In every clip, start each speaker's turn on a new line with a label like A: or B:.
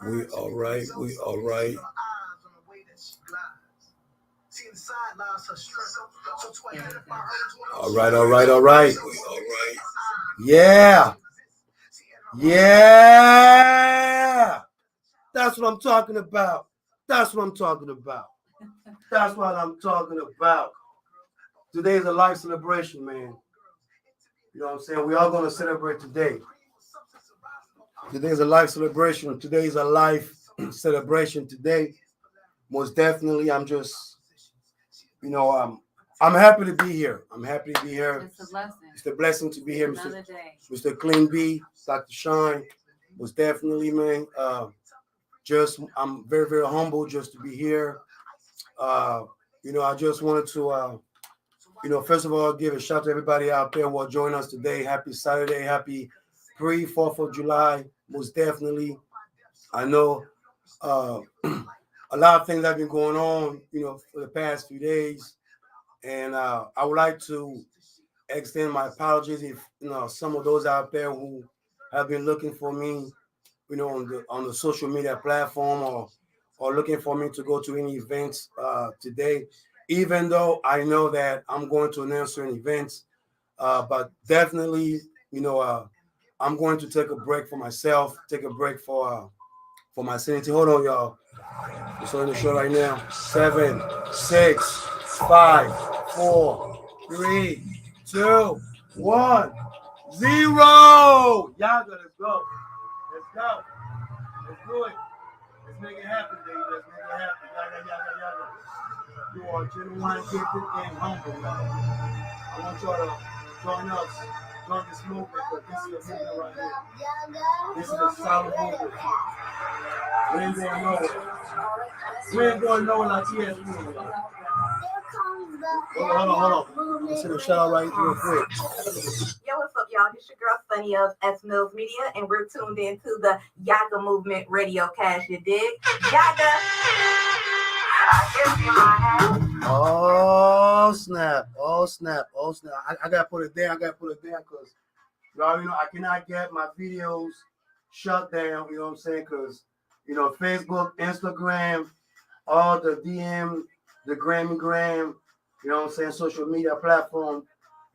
A: We all right. We all right. All right. All right. All right. Yeah. Yeah. That's what I'm talking about. That's what I'm talking about. That's what I'm talking about. Today is a life celebration, man. You know what I'm saying? We are going to celebrate today. Today is a life celebration. Today is a life celebration. Today, most definitely, I'm just, I'm happy to be here. I'm happy to be here.
B: It's a blessing.
A: It's a blessing to be here,
B: Mr.
A: Clean B, Dr. Shine. Most definitely, man. I'm very, very humble just to be here. I just wanted to, first of all, give a shout to everybody out there who are joining us today. Happy Saturday. Happy pre-4th of July. Most definitely. I know a lot of things have been going on, for the past few days. And I would like to extend my apologies if, some of those out there who have been looking for me, on the social media platform or looking for me to go to any events today, even though I know that I'm going to announce certain events, but definitely, I'm going to take a break for myself, take a break for my sanity. Hold on, y'all. It's on the show right now. 7, 6, 5, 4, 3, 2, 1, 0. Yaggah, let's go. Let's go. Let's do it. Let's make it happen, baby. Let's make it happen. Yaggah. You are genuine, gifted, and humble, y'all. I want y'all to join us, join this movement, because this is a movement right here. This is a solid movement. We ain't going nowhere. We ain't going nowhere like TS movement. Hold on. Let's hit a shout out right real quick.
C: Yo, what's up, y'all? This your girl Sunny of S Mills Media, and we're tuned into the Yaggah Movement Radiocast. You dig? Yaggah!
A: Oh snap! I gotta put it down because y'all, I cannot get my videos shut down. You know what I'm saying? Because Facebook, Instagram, all the DM, the Gram. You know what I'm saying? Social media platform.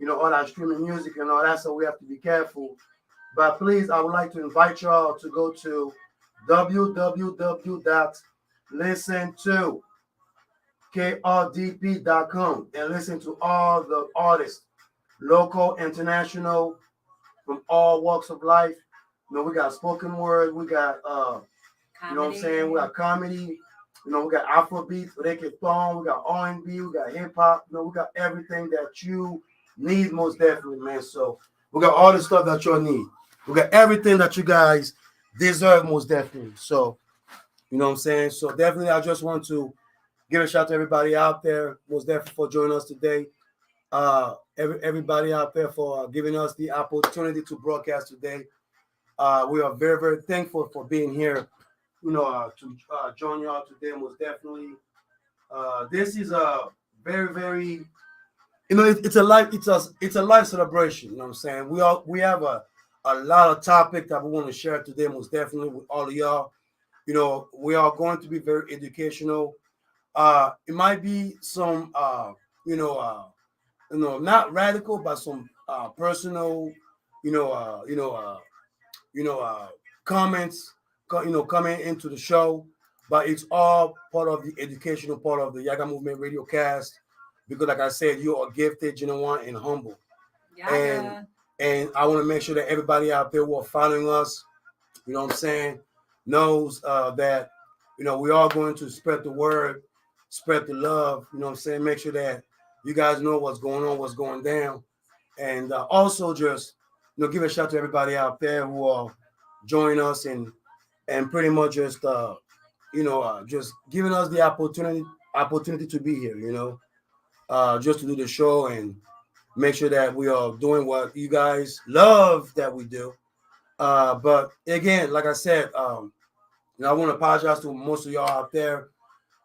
A: All that streaming music and all that. So we have to be careful. But please, I would like to invite y'all to go to www.listento.KRDP.com and listen to all the artists, local, international, from all walks of life. We got spoken word, we got you know what I'm saying, we got comedy, we got Afrobeat, reggaeton, we got R&B, we got hip hop, we got everything that you need, most definitely, man. So we got all the stuff that you need. We got everything that you guys deserve, most definitely. So, you know what I'm saying? So definitely, I just want to give a shout to everybody out there, most definitely, for joining us today. Everybody out there for giving us the opportunity to broadcast today. We are very, very thankful for being here, to join y'all today, most definitely. This is a very, very, it's a life celebration. You know what I'm saying? We have a lot of topics that we want to share today, most definitely, with all of y'all. We are going to be very educational. It might be some, not radical, but some personal, comments, coming into the show. But it's all part of the educational part of the Yaggah Movement Radiocast, because, like I said, you are gifted, and humble.
B: Yaggah.
A: And I want to make sure that everybody out there who are following us, you know what I'm saying, knows that, we are going to spread the word, spread the love, you know what I'm saying, make sure that you guys know what's going on, what's going down. And also just, give a shout to everybody out there who are joining us and pretty much just, just giving us the opportunity to be here, just to do the show and make sure that we are doing what you guys love that we do. But again, like I said, I want to apologize to most of y'all out there.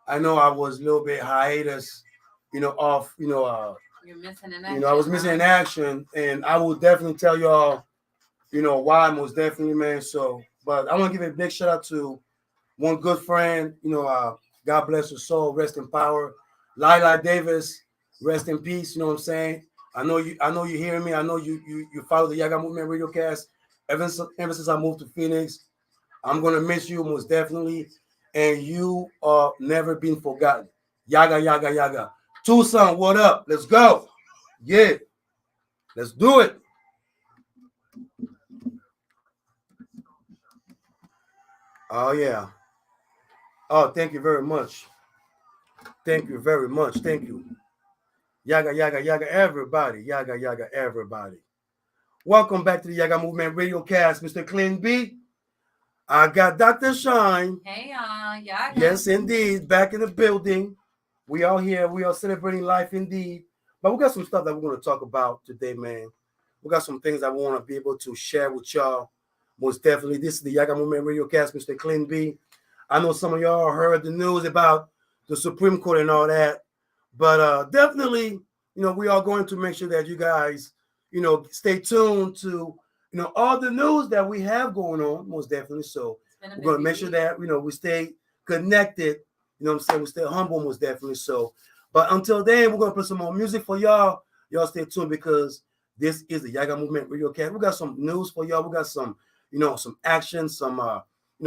A: I know I was a little bit hiatus, off,
B: You're missing in action.
A: I was missing in action, and I will definitely tell y'all, why most definitely, man. So, but I want to give a big shout out to one good friend, God bless her soul, rest in power. Lila Davis, rest in peace. You know what I'm saying? I know you hearing me. I know you follow the Yaggah Movement Radiocast. Ever since I moved to Phoenix, I'm gonna miss you most definitely. And you are never been forgotten. Yaggah, Yaggah, Yaggah. Tucson, what up? Let's go. Yeah, let's do it. Oh yeah. Oh, thank you very much. Thank you very much. Thank you. Yaggah, Yaggah, Yaggah, everybody. Yaggah, Yaggah, everybody. Welcome back to the Yaggah Movement Radiocast, Mr. Clean B. I got Dr. Shine.
B: Hey, Yaggah.
A: Yes, indeed. Back in the building. We are here. We are celebrating life indeed. But we got some stuff that we're going to talk about today, man. We got some things that we want to be able to share with y'all. Most definitely. This is the Yaggah Movement Radiocast, Mr. Clean B. I know some of y'all heard the news about the Supreme Court and all that. But definitely, we are going to make sure that you guys, stay tuned to, all the news that we have going on, most definitely. So we're going to make sure that, we stay connected, what I'm saying? We stay humble, most definitely. So, but until then, we're going to put some more music for y'all. Y'all stay tuned because this is the Yaggah Movement Radiocast. We got some news for y'all. We got some, some action, some,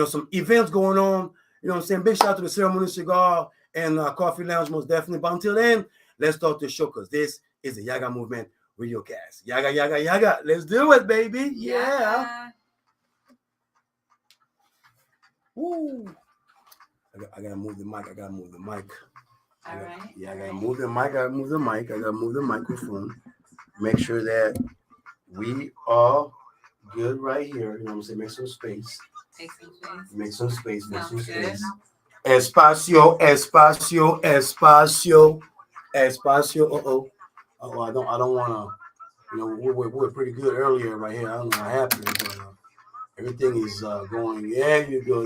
A: some events going on. You know what I'm saying? Big shout out to the Ceremony Cigar and Coffee Lounge, most definitely. But until then, let's start the show because this is the Yaggah Movement Radiocast. Yaggah, Yaggah, Yaggah. Let's do it, baby. Yeah. Woo. I gotta move the mic.
B: All right.
A: I gotta move the mic. I gotta move the microphone. Make sure that we are good right here. You know what I'm saying? Make some space. Make some space. Espacio. Oh, I don't want to. We're pretty good earlier right here. I don't know what happened, but everything is going. There you go.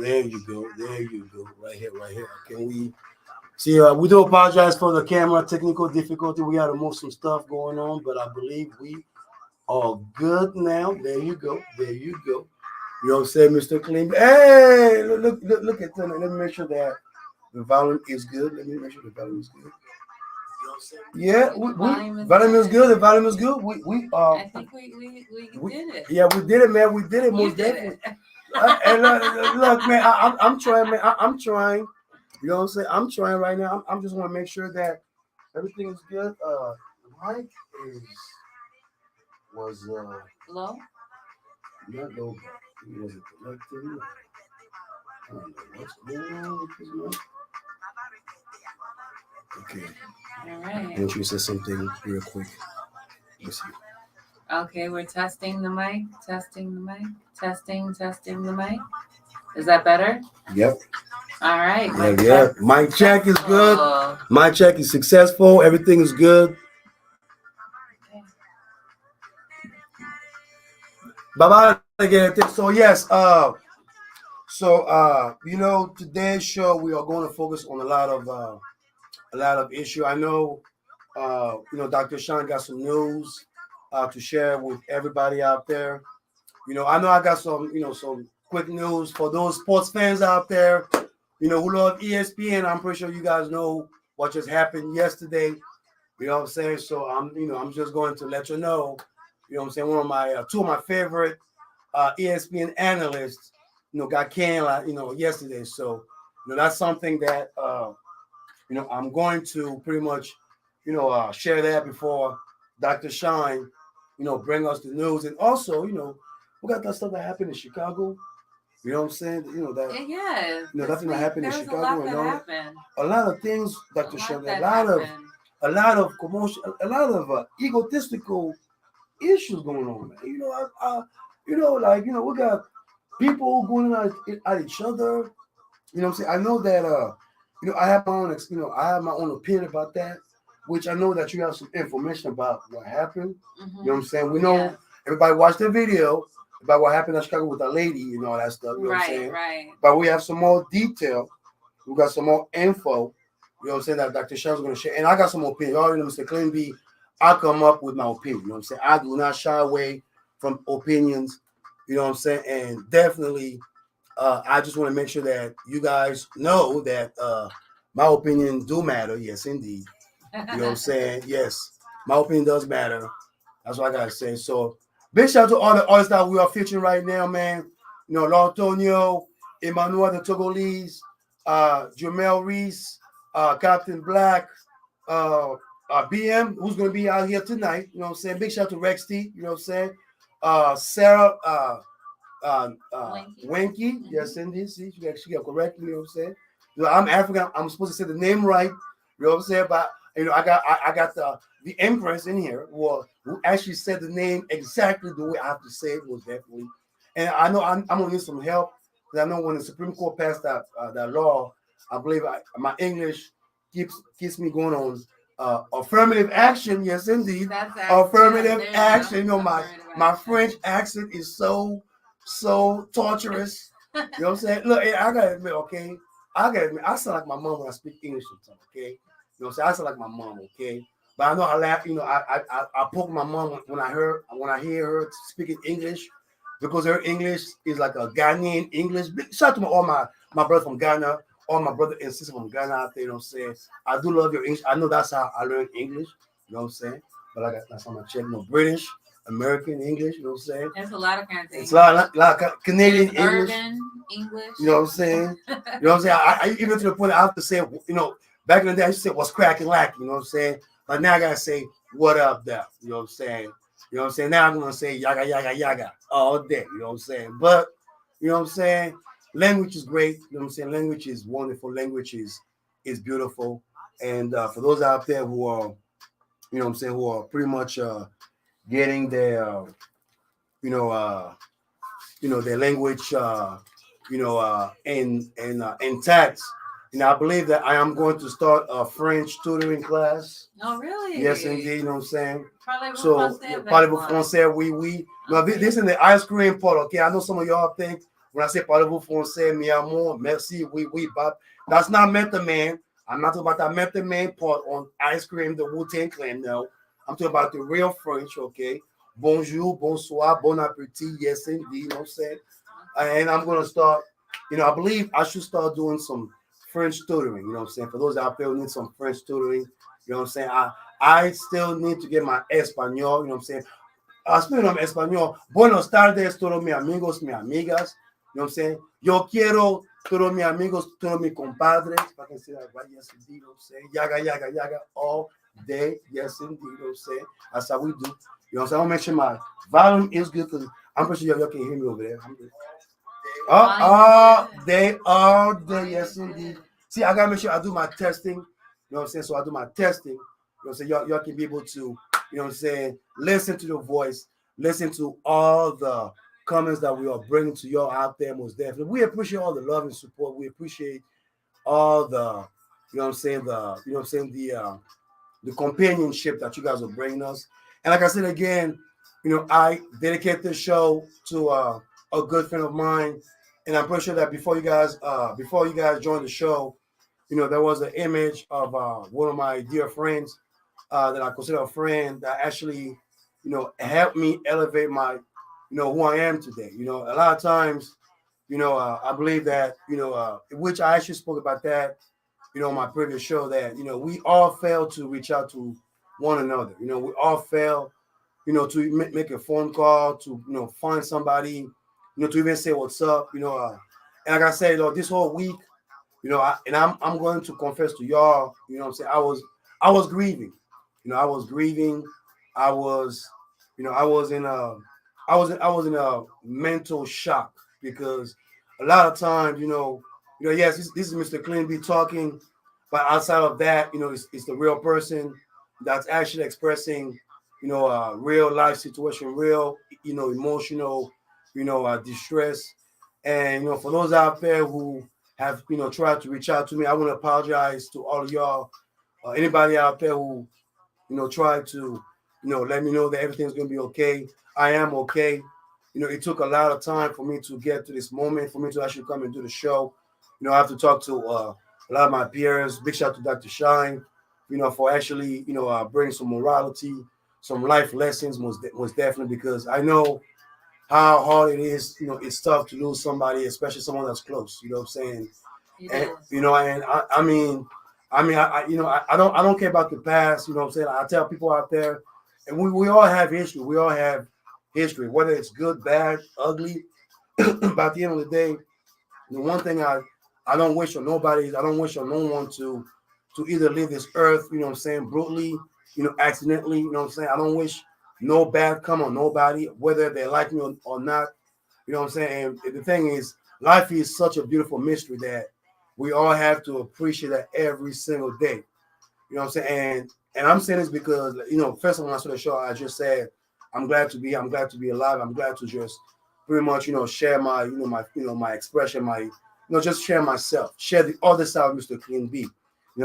A: Right here. Can we see? We do apologize for the camera technical difficulty. We got to move some stuff going on, but I believe we are good now. There you go. You know what I'm saying, Mr. Clean? Hey, look at that. Let me make sure that the volume is good. Yeah, volume is good. The volume is good.
B: I think we did it.
A: Yeah, we did it, man. We did it most definitely. And look, man, I'm trying, man. I'm trying. You know what I'm saying? I'm trying right now. I'm just want to make sure that everything is good. The mic was
B: low.
A: Not low. Was it connected? I don't know what's going on with this mic. Okay.
B: All right.
A: I want you to say something real quick. Let's see.
B: Okay, we're testing the mic. Testing the mic. Is that better?
A: Yep.
B: All right.
A: Yeah. Mic check is good. Mic check is successful. Everything is good. Bye-bye again. So yes, today's show we are going to focus on a lot of issue. I know Dr. Sean got some news to share with everybody out there. I know I got some quick news for those sports fans out there, who love ESPN. I'm pretty sure you guys know what just happened yesterday. You know what I'm saying? So I'm just going to let you know, what I'm saying, one of my two of my favorite ESPN analysts, got canned, yesterday. So, that's something that I'm going to pretty much, share that before Dr. Shine, bring us the news. And also, we got that stuff that happened in Chicago. You know what I'm saying? That's what happened in Chicago. A lot of things, Dr. Shine, a lot of commotion, a lot of egotistical issues going on, man. We got people going at each other. You know what I'm saying? I know that I have my own opinion about that, which I know that you have some information about what happened.
B: Mm-hmm.
A: You know what I'm saying? We know everybody watched the video about what happened in Chicago with that lady and all that stuff. You know what I'm saying?
B: Right.
A: But we have some more detail. We got some more info. You know what I'm saying? That Dr. Shell's going to share. And I got some opinion. You already know, Mr. Clean B, I come up with my opinion. You know what I'm saying? I do not shy away from opinions. You know what I'm saying? And definitely, I just want to make sure that you guys know that my opinion do matter. Yes, indeed. You know what I'm saying? Yes, my opinion does matter. That's what I gotta say. So big shout out to all the artists that we are featuring right now, man. You know, L'Antonio, Emmanuel the Togolese, Jamel Reese, Captain Black, BM, who's gonna be out here tonight. You know what I'm saying? Big shout out to Rex T, you know what I'm saying? Sarah Wenky, yes, indeed. See, she got correctly, you know what I'm saying? You know, I'm African, I'm supposed to say the name right, you know what I'm saying? But you know, I got the Empress in here who actually said the name exactly the way I have to say it, was definitely. And I know I'm gonna need some help because I know when the Supreme Court passed that law, I believe my English keeps me going on affirmative action. Yes, indeed, affirmative action. You know, my French accent is so torturous. You know what I'm saying? Look, hey, I gotta admit, okay, I sound like my mom when I speak English sometimes. Okay, you know what I'm saying? I sound like my mom. Okay. But I know I laugh, you know, I poke my mom when I hear her speaking English, because her English is like a Ghanaian English. Shout out to all my brothers from Ghana, all my brother and sister from Ghana out there, you know what I'm saying? I do love your English. I know that's how I learned English, you know what I'm saying? But that's how I check, you know, British, American English, you know what I'm saying?
B: There's a lot of kinds of English.
A: It's a lot of Canadian English.
B: Urban English.
A: You know what I'm saying? You know what I'm saying? I even to the point I have to say, you know, back in the day I used to say what's cracking lacking, you know what I'm saying? But now I gotta say, what up there? You know what I'm saying? You know what I'm saying? Now I'm gonna say yaga yaga yaga all day, you know what I'm saying? But you know what I'm saying? Language is great, you know what I'm saying? Language is wonderful, language is beautiful. And for those out there who are, you know what I'm saying, who are pretty much getting their you know their language intact. You know, I believe that I am going to start a French tutoring class.
B: Oh, really?
A: Yes, indeed. You know what I'm saying?
B: Parlez-vous
A: So,
B: français,
A: parlez-vous français, oui, oui. Now, this is the ice cream part, okay? I know some of y'all think when I say parlez-vous français, mi amour, merci, oui, oui, but that's not Method Man. I'm not talking about that Method Man part on ice cream, the Wu-Tang Clan, no. I'm talking about the real French, okay? Bonjour, bonsoir, bon appetit, yes, indeed, you know what I'm saying? And I'm going to start, you know, I believe I should start doing some French tutoring, you know what I'm saying? For those out there who need some French tutoring, you know what I'm saying? I still need to get my Espanol, you know what I'm saying? Speaking of Espanol, buenos tardes, todos mis amigos, mis amigas, you know what I'm saying? Yo quiero todos mis amigos, todos mis compadres, if I can say that right, yes, indeed, you know what I'm saying? Yaga, yaga, yaga, all day, yes, indeed, you know what I'm saying? That's how we do. You know what I'm saying? I want to make sure my volume is good because I'm pretty sure y'all can hear me over there. All day, yes, indeed. See, I gotta make sure I do my testing. You know what I'm saying? So I do my testing. You know what I'm saying? Y'all can be able to, you know what I'm saying, listen to the voice, listen to all the comments that we are bringing to y'all out there, most definitely. We appreciate all the love and support. We appreciate all the, you know what I'm saying, the companionship that you guys are bringing us. And like I said again, you know, I dedicate this show to a good friend of mine, and I'm pretty sure that before you guys joined the show, you know, there was an image of one of my dear friends that I consider a friend that actually, you know, helped me elevate my, you know, who I am today. You know, a lot of times, you know, I believe that, you know, which I actually spoke about that, you know, my previous show, that, you know, we all fail to reach out to one another. You know, we all fail, you know, to make a phone call, to, you know, find somebody, you know, to even say what's up, you know. And like I said, you know, this whole week, you know, I'm going to confess to y'all, you know what I'm saying, I was grieving. You know, I was grieving. I was, you know, I was in a mental shock because a lot of times, you know, yes, this is Mr. Clean B talking, but outside of that, you know, it's the real person that's actually expressing, you know, real life situation, real, you know, emotional, you know, distress. And, you know, for those out there who have, you know, tried to reach out to me, I want to apologize to all of y'all, anybody out there who, you know, tried to, you know, let me know that everything's going to be okay. I am okay. You know, it took a lot of time for me to get to this moment, for me to actually come and do the show. You know, I have to talk to a lot of my peers. Big shout out to Dr. Shine, you know, for actually, you know, bringing some morality, some life lessons, most definitely, because I know how hard it is. It's tough to lose somebody, especially someone that's close. You know what I'm saying?
B: It
A: And
B: is.
A: and I don't care about the past. You know what I'm saying? I tell people out there, and we all have history. We all have history, whether it's good, bad, ugly. But at the end of the day, the one thing I don't wish on nobody is I don't wish on no one to either leave this earth, you know what I'm saying, brutally, accidentally, you know what I'm saying. I don't wish no bad come on nobody, whether they like me or not. You know what I'm saying? And the thing is, life is such a beautiful mystery that we all have to appreciate that every single day. You know what I'm saying? And I'm saying this because first of all, when I saw the show, I just said I'm glad to be alive. I'm glad to just pretty much share my my expression, my just share myself, share the other side of Mr. Clean B.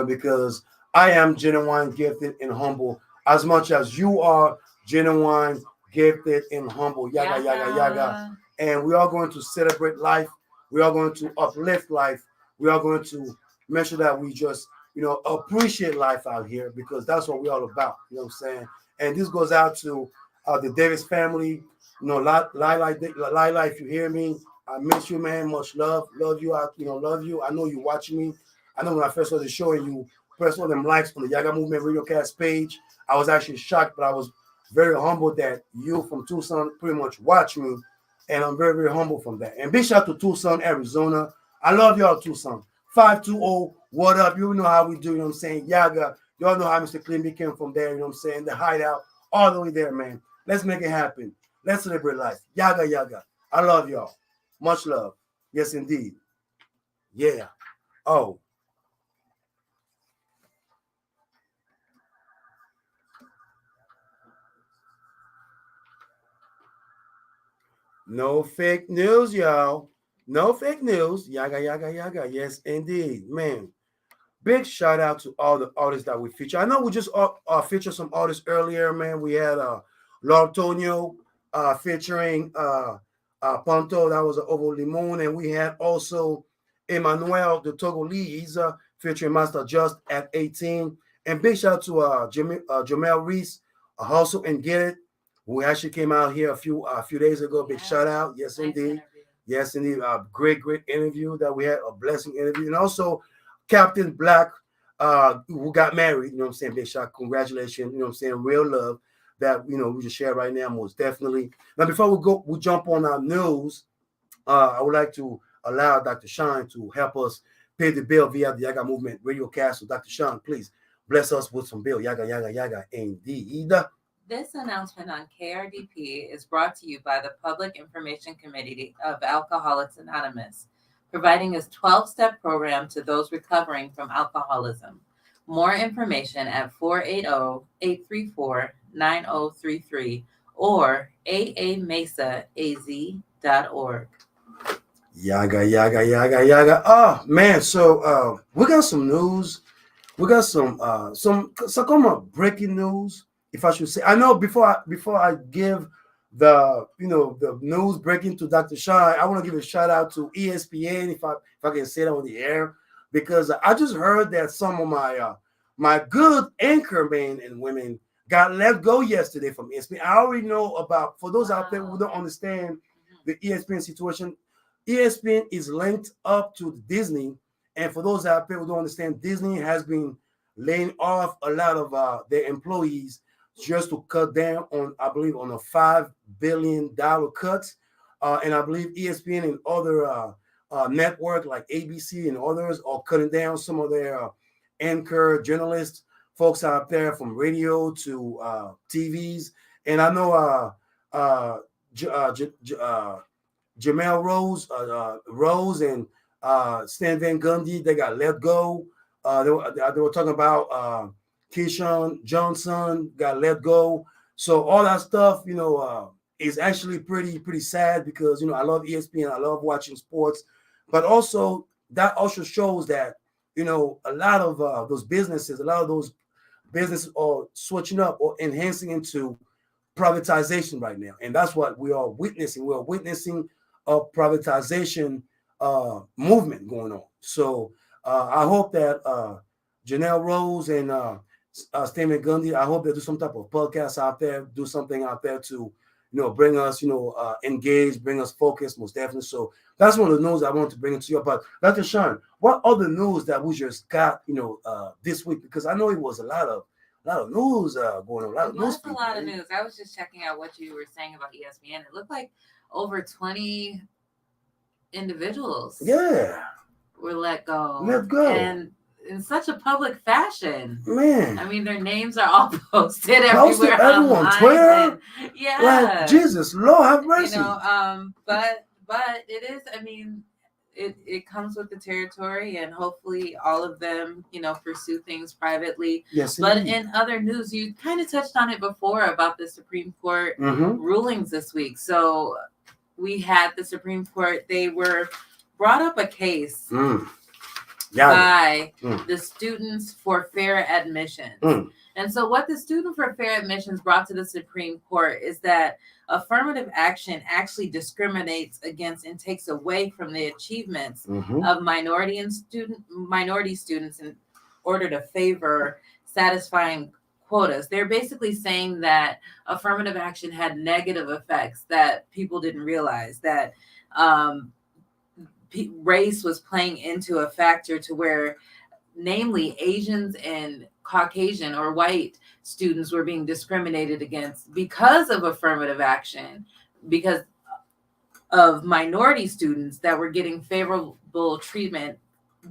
A: Because I am genuine, gifted, and humble as much as you are genuine, gifted, and humble. Yaga yaga yaga. And we are going to celebrate life. We are going to uplift life. We are going to make sure that we just appreciate life out here because that's what we're all about. You know what I'm saying? And this goes out to the Davis family. Lila, if you hear me, I miss you, man. Much love. Love you. Love you. I know you watching me. I know when I first saw the show and you pressed all them likes on the Yaggah Movement Radiocast page, I was actually shocked, but I was very humbled that you from Tucson pretty much watch me. And I'm very, very humble from that. And big shout out to Tucson, Arizona. I love y'all, Tucson. 520, what up? You know how we do, you know what I'm saying? Yaggah, y'all know how Mr. Clean became from there, you know what I'm saying? The hideout, all the way there, man. Let's make it happen. Let's celebrate life. Yaggah, yaggah. I love y'all. Much love. Yes, indeed. Yeah. Oh. No fake news, y'all. No fake news. Yaggah, yaggah, yaggah. Yes, indeed. Man. Big shout out to all the artists that we feature. I know we just featured some artists earlier, man. We had Lord Tonio featuring Ponto, that was Ovo Limon, and we had also Emmanuel the Togolese featuring Master Just at 18. And big shout out to Jamel Reese, Hustle and Get It, who actually came out here a few days ago. Big shout out, yes
B: Nice
A: indeed,
B: interview.
A: yes indeed. Great interview that we had, a blessing interview, and also Captain Black, who got married, you know what I'm saying? Big shout, congratulations, you know what I'm saying? Real love that, we just share right now, most definitely. Now, before we jump on our news, I would like to allow Dr. Sean to help us pay the bill via the Yaggah Movement Radiocast. So, Dr. Sean, please bless us with some bill. Yaggah, yaggah, yaggah, indeed.
B: This announcement on KRDP is brought to you by the Public Information Committee of Alcoholics Anonymous, providing a 12-step program to those recovering from alcoholism. More information at 480-834-9033 or aamesaaz.org.
A: Yaggah, yaggah, yaggah, yaggah. Oh, man. So, we got some news. We got some kind of breaking news, if I should say. I know before I give the news breaking to Dr. Sean, I want to give a shout out to ESPN if I can say that on the air, because I just heard that some of my good anchor men and women got let go yesterday from ESPN. I already know about, for those out there who don't understand the ESPN situation, ESPN is linked up to Disney. And for those out there who don't understand, Disney has been laying off a lot of their employees just to cut down on, I believe, on a $5 billion cut. And I believe ESPN and other network like ABC and others are cutting down some of their anchor journalists, folks out there from radio to TVs. And I know Jamel Rose and Stan Van Gundy, they got let go. They were talking about Keyshawn Johnson got let go. So all that stuff, is actually pretty sad because I love ESPN, I love watching sports, but also that also shows that a lot of those businesses, are switching up or enhancing into privatization right now, and that's what we are witnessing. We are witnessing a privatization movement going on. So I hope that Janelle Rose and Stephen Gundy, I hope they do some type of podcast out there, do something out there to, bring us, engaged, bring us focused, most definitely. So that's one of the news I want to bring into you. But Dr. Sean, what other news that we just got, this week? Because I know it was a lot of news going on. A lot of news.
B: A lot of news. I was just checking out what you were saying about ESPN. It looked like over 20 individuals were let go. And in such a public fashion.
A: Man.
B: I mean, their names are all posted everywhere online.
A: Twitter.
B: Yeah.
A: Like, Jesus, Lord have mercy.
B: But it is, I mean, it comes with the territory, and hopefully all of them, pursue things privately.
A: Yes.
B: But
A: indeed.
B: in other news, you kind of touched on it before about the Supreme Court rulings this week. So we had the Supreme Court, they were brought up a case by the Students for Fair Admissions. And so what the Student for Fair Admissions brought to the Supreme Court is that affirmative action actually discriminates against and takes away from the achievements of minority students in order to favor satisfying quotas. They're basically saying that affirmative action had negative effects that people didn't realize, that race was playing into a factor to where, namely, Asians and Caucasian or white students were being discriminated against because of affirmative action, because of minority students that were getting favorable treatment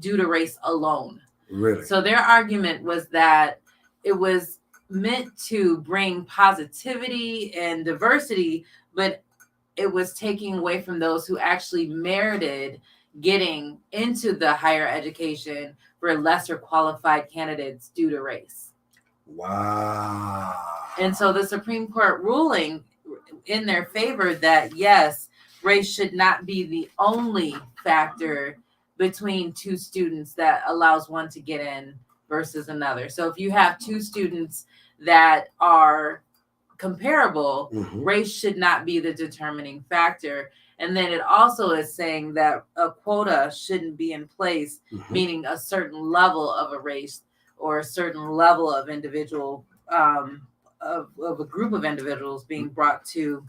B: due to race alone.
A: Really?
B: So their argument was that it was meant to bring positivity and diversity, but it was taking away from those who actually merited getting into the higher education for lesser qualified candidates due to race.
A: Wow.
B: And so the Supreme Court ruling in their favor that, yes, race should not be the only factor between two students that allows one to get in versus another. So if you have two students that are comparable, race should not be the determining factor. And then it also is saying that a quota shouldn't be in place, meaning a certain level of a race or a certain level of individual, of a group of individuals being brought to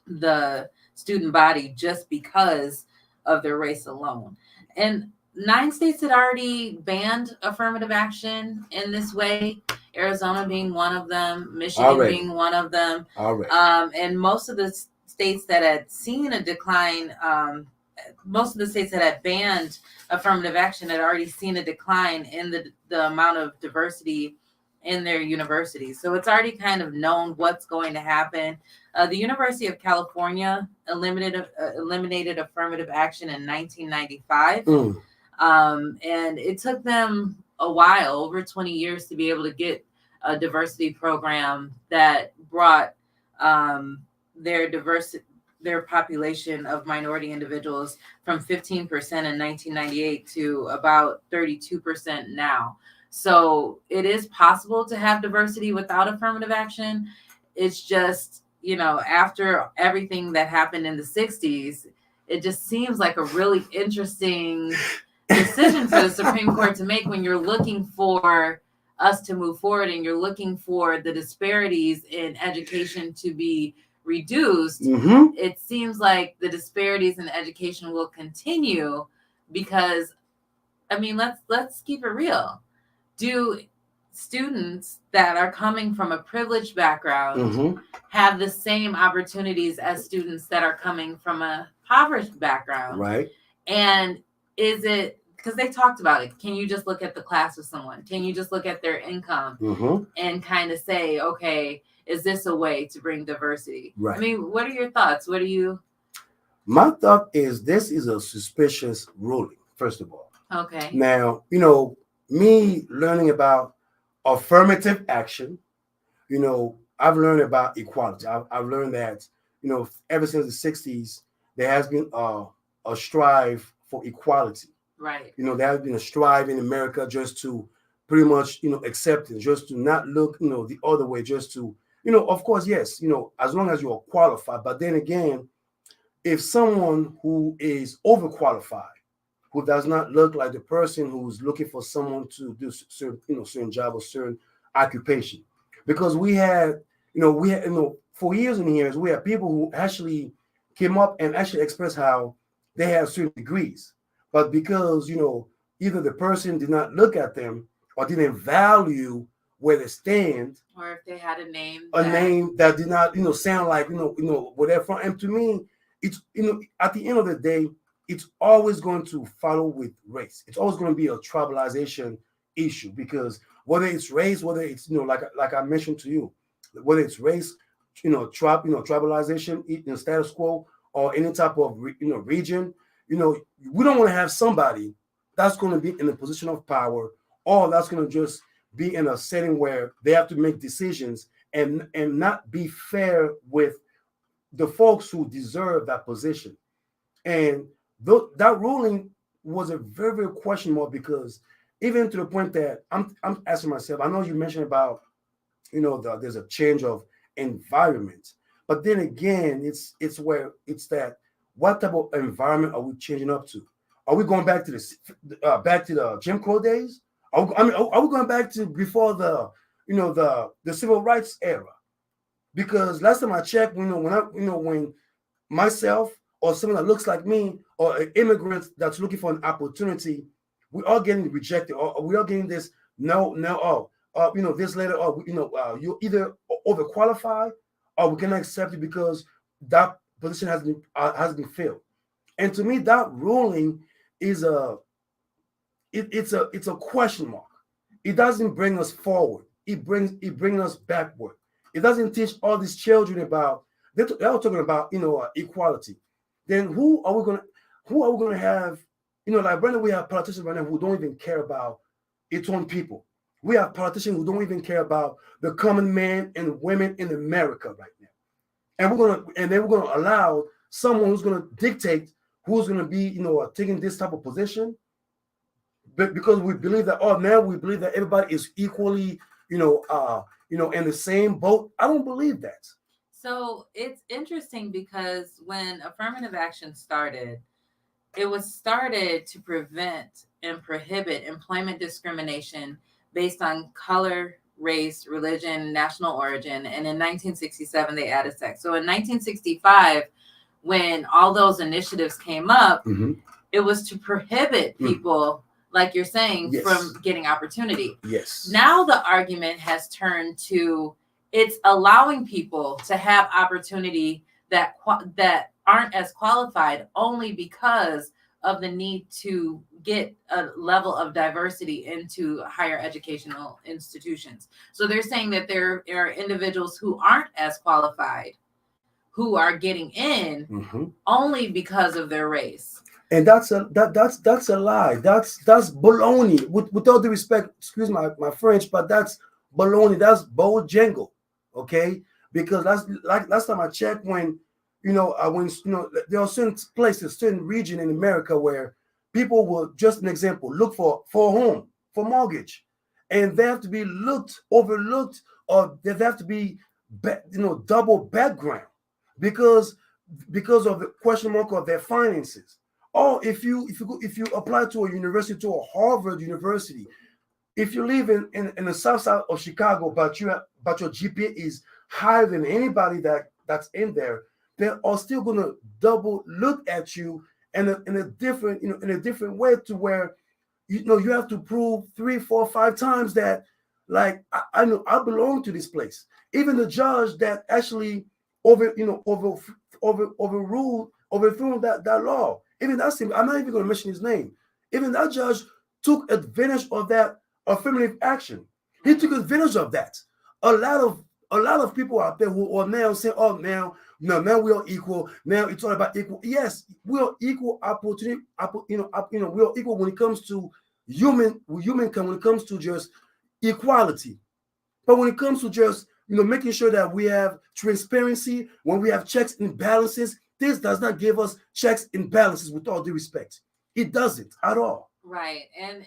B: the student body just because of their race alone. And 9 states had already banned affirmative action in this way, Arizona being one of them, Michigan being one of them. And most of the states that had seen a decline, most of the states that had banned affirmative action had already seen a decline in the amount of diversity in their universities. So it's already kind of known what's going to happen. The University of California eliminated affirmative action in 1995. And it took them a while, over 20 years, to be able to get a diversity program that brought their population of minority individuals from 15% in 1998 to about 32% now. So it is possible to have diversity without affirmative action. It's just, after everything that happened in the 60s, it just seems like a really interesting decision for the Supreme Court to make when you're looking for us to move forward and you're looking for the disparities in education to be reduced. It seems like the disparities in education will continue because, let's keep it real. Do students that are coming from a privileged background have the same opportunities as students that are coming from a impoverished background?
A: Right.
B: And is it, because they talked about it, can you just look at the class of someone? Can you just look at their income and kind of say, okay, is this a way to bring diversity?
A: Right.
B: What are your thoughts?
A: My thought is this is a suspicious ruling, first of all.
B: Okay.
A: Now, me learning about affirmative action, I've learned about equality. I've learned that, ever since the 60s, there has been a strive for equality.
B: Right.
A: There has been a strive in America just to pretty much, accept it, just to not look, the other way, just to, of course, yes, as long as you are qualified. But then again, if someone who is overqualified, who does not look like the person who's looking for someone to do certain job or certain occupation, because we had, for years and years, we have people who actually came up and actually expressed how they have certain degrees, but because either the person did not look at them or didn't value where they stand,
B: or if they had a name
A: that did not sound like where they're from. And to me, it's at the end of the day, it's always going to follow with race. It's always going to be a tribalization issue, because whether it's race, whether it's like I mentioned to you, whether it's race, tribalization, status quo, or any type of region, we don't want to have somebody that's going to be in a position of power, or that's going to just be in a setting where they have to make decisions and not be fair with the folks who deserve that position. And that ruling was a very, very question mark, because even to the point that I'm asking myself, I know you mentioned about there's a change of environment, but then again, it's that what type of environment are we changing up to? Are we going back to the Jim Crow days? Are we going back to before the civil rights era? Because last time I checked, when myself or someone that looks like me or an immigrant that's looking for an opportunity, we are getting rejected, or we are getting this this later, you're either overqualified or we cannot accept it because that position has been filled. And to me, that ruling is it's a question mark. It doesn't bring us forward. It brings us backward. It doesn't teach all these children about. They're talking about equality. Then who are we going to have? Like right now we have politicians right now who don't even care about its own people. We have politicians who don't even care about the common man and women in America right now. And we're gonna allow someone who's gonna dictate who's gonna be taking this type of position, but because we believe that everybody is equally in the same boat. I don't believe that.
B: So it's interesting because when affirmative action started, it was started to prevent and prohibit employment discrimination based on color, race, religion, national origin. And in 1967, they added sex. So in 1965, when all those initiatives came up, it was to prohibit people, like you're saying, from getting opportunity.
A: Yes.
B: Now the argument has turned to it's allowing people to have opportunity that aren't as qualified only because of the need to get a level of diversity into higher educational institutions. So they're saying that there are individuals who aren't as qualified who are getting in only because of their race.
A: And that's a lie. That's baloney. With all due respect, excuse my French, but that's baloney. That's bojangle. Okay, because last time I checked, when there are certain places, certain region in America where people will, just an example, look for a home, for mortgage, and they have to be overlooked, or they have to be double background because of the question mark of their finances. Or if you apply to a university, to a Harvard University, if you live in the south side of Chicago, but your GPA is higher than anybody that's in there, they are still going to double look at you in a different way, to where you have to prove 3, 4, 5 times that, like, I know I belong to this place. Even the judge that actually overthrew that law, even that's him. I'm not even going to mention his name. Even that judge took advantage of that affirmative action. He took advantage of that. A lot of people out there who are now saying, "Oh, now we are equal. Now it's all about equal." Yes, we are equal opportunity. We are equal when it comes to human. When it comes to just equality. But when it comes to just making sure that we have transparency, when we have checks and balances, this does not give us checks and balances. With all due respect, it doesn't at all.
B: Right, and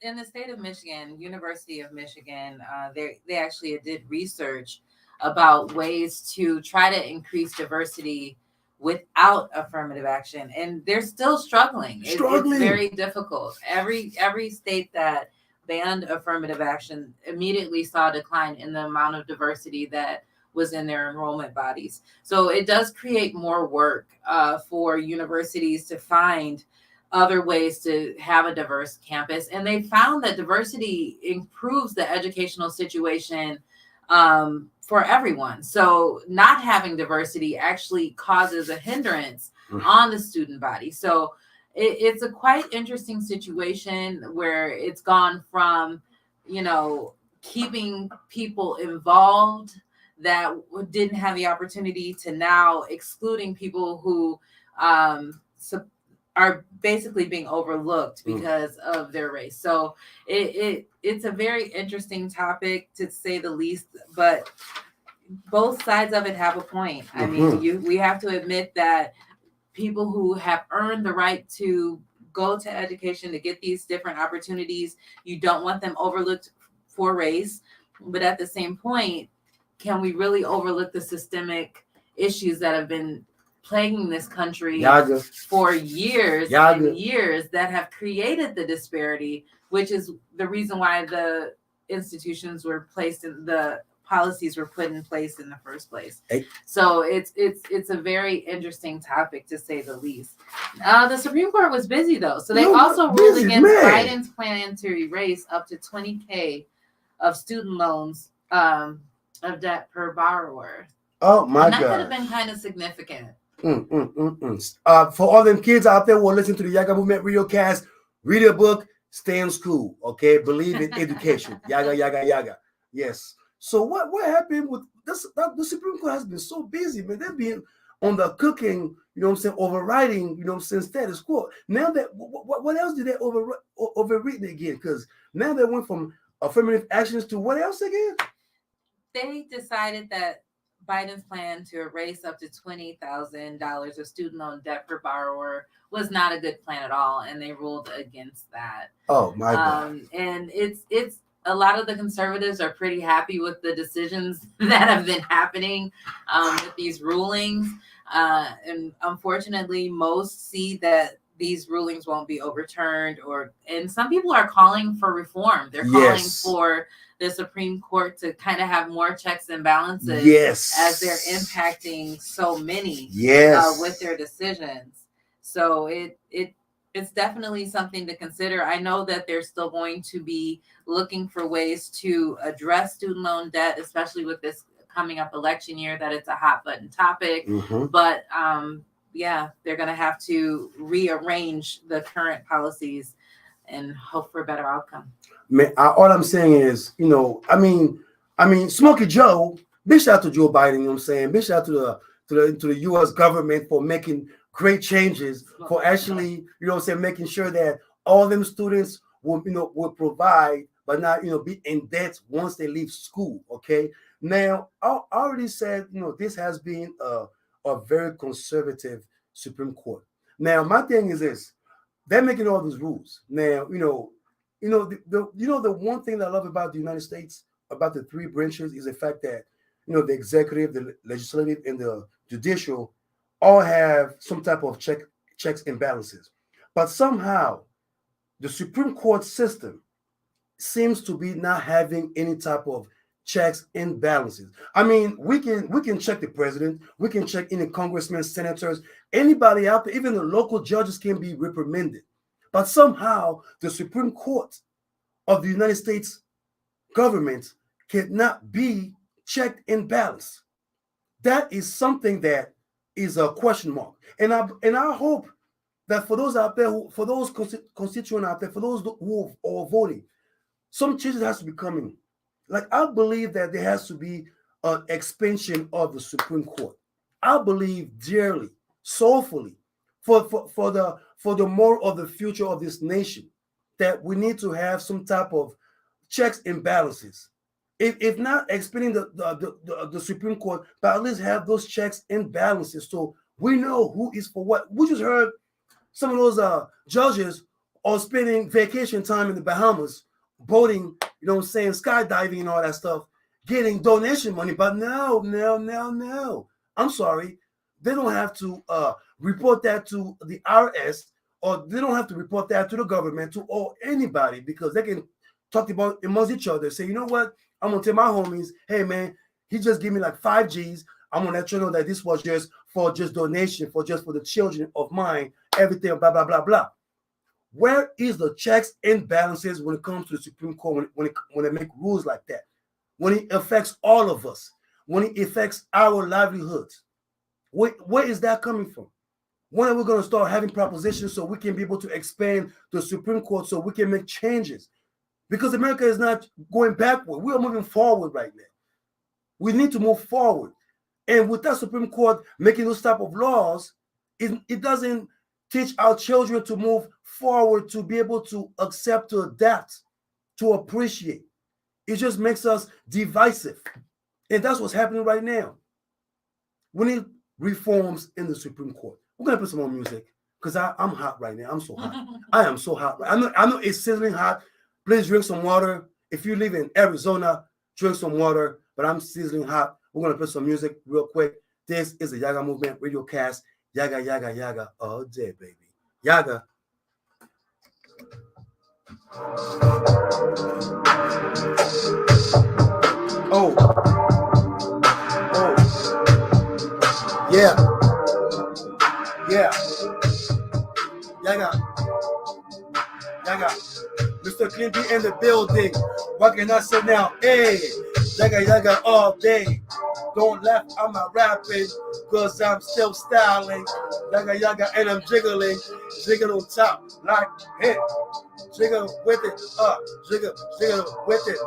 B: in the state of Michigan, University of Michigan, they actually did research about ways to try to increase diversity without affirmative action, and they're still struggling. It's very difficult. Every state that banned affirmative action immediately saw a decline in the amount of diversity that was in their enrollment bodies. So it does create more work for universities to find other ways to have a diverse campus. And they found that diversity improves the educational situation for everyone. So not having diversity actually causes a hindrance on the student body. So it's a quite interesting situation where it's gone from, keeping people involved that didn't have the opportunity to now excluding people who are basically being overlooked because of their race. So it's a very interesting topic, to say the least, but both sides of it have a point. I mean, we have to admit that people who have earned the right to go to education, to get these different opportunities, you don't want them overlooked for race. But at the same point, can we really overlook the systemic issues that have been plaguing this country
A: Yaggah.
B: for years
A: Yaggah.
B: and years, that have created the disparity, which is the reason why the institutions were placed in the policies were put in place in the first place.
A: Hey.
B: So it's a very interesting topic, to say the least. The Supreme Court was busy though, so they also ruled against Biden's plan to erase up to $20,000 of student loans of debt per borrower.
A: Oh my God!
B: That could have been kind of significant.
A: For all them kids out there who are listening to the Yaggah Movement Radiocast, read a book, stay in school, okay? Believe in education. Yaggah, Yaggah, Yaggah. Yes. So what happened with this? The Supreme Court has been so busy, man. They've been on the cooking, overriding, status quo. Now that what else did they overread again? Because now they went from affirmative actions to what else again?
B: They decided that Biden's plan to erase up to $20,000 of student loan debt per borrower was not a good plan at all, and they ruled against that.
A: Oh my God!
B: And it's a lot of the conservatives are pretty happy with the decisions that have been happening with these rulings, and unfortunately, most see that these rulings won't be overturned, and some people are calling for reform. They're calling for the Supreme Court to kind of have more checks and balances, as they're impacting so many with their decisions. So it's definitely something to consider. I know that they're still going to be looking for ways to address student loan debt, especially with this coming up election year, that it's a hot button topic. But they're going to have to rearrange the current policies and hope for a better outcome.
A: Man, all I'm saying is, Smokey Joe, big shout out to Joe Biden, you know what I'm saying? Big shout out to the U.S. government for making great changes, for actually, making sure that all them students will provide, but not, be in debt once they leave school, okay? Now, I already said, this has been a very conservative Supreme Court. Now, my thing is this: they're making all these rules. Now, the one thing that I love about the United States, about the three branches, is the fact that, the executive, the legislative, and the judicial all have some type of checks and balances. But somehow, the Supreme Court system seems to be not having any type of checks and balances. I mean, we can check the president, we can check any congressmen, senators, anybody out there, even the local judges can be reprimanded. But somehow the Supreme Court of the United States government cannot be checked and balanced. That is something that is a question mark. And I hope that for those out there, for those constituents out there, for those who are voting, some changes has to be coming. Like, I believe that there has to be an expansion of the Supreme Court. I believe dearly, soulfully, for the more of the future of this nation, that we need to have some type of checks and balances. If not expanding the Supreme Court, but at least have those checks and balances so we know who is for what. We just heard some of those judges are spending vacation time in the Bahamas, boating, skydiving and all that stuff, getting donation money. But no. I'm sorry. They don't have to report that to the IRS, or they don't have to report that to the government, or anybody, because they can talk about amongst each other. Say, you know what? I'm going to tell my homies, hey, man, He just gave me like 5 Gs. I'm gonna let you know that this was just for donation, for the children of mine, everything, blah, blah, blah, blah. Where is the checks and balances when it comes to the Supreme Court, when they make rules like that? When it affects all of us, when it affects our livelihoods? Where is that coming from? When are we going to start having propositions so we can be able to expand the Supreme Court so we can make changes? Because America is not going backward. We are moving forward right now. We need to move forward. And with that Supreme Court making those type of laws, it doesn't teach our children to move forward, to be able to accept, to adapt, to appreciate. It just makes us divisive. And that's what's happening right now. We need reforms in the Supreme Court. We're going to put some more music because I'm hot right now. I'm so hot. I am so hot. I know it's sizzling hot. Please drink some water. If you live in Arizona, drink some water. But I'm sizzling hot. We're going to put some music real quick. This is the Yaggah Movement Radiocast. Yaggah, Yaggah, Yaggah all day, baby. Yaggah. Oh. Yeah. Yaggah. Mr. Clean B in the building. What can I say now? Hey. Yaggah all day. Don't laugh, I'm not rapping, cause I'm still styling. Yaggah, and I'm jiggling. Jiggle on top, like hit. Jiggle with it, jiggle with it,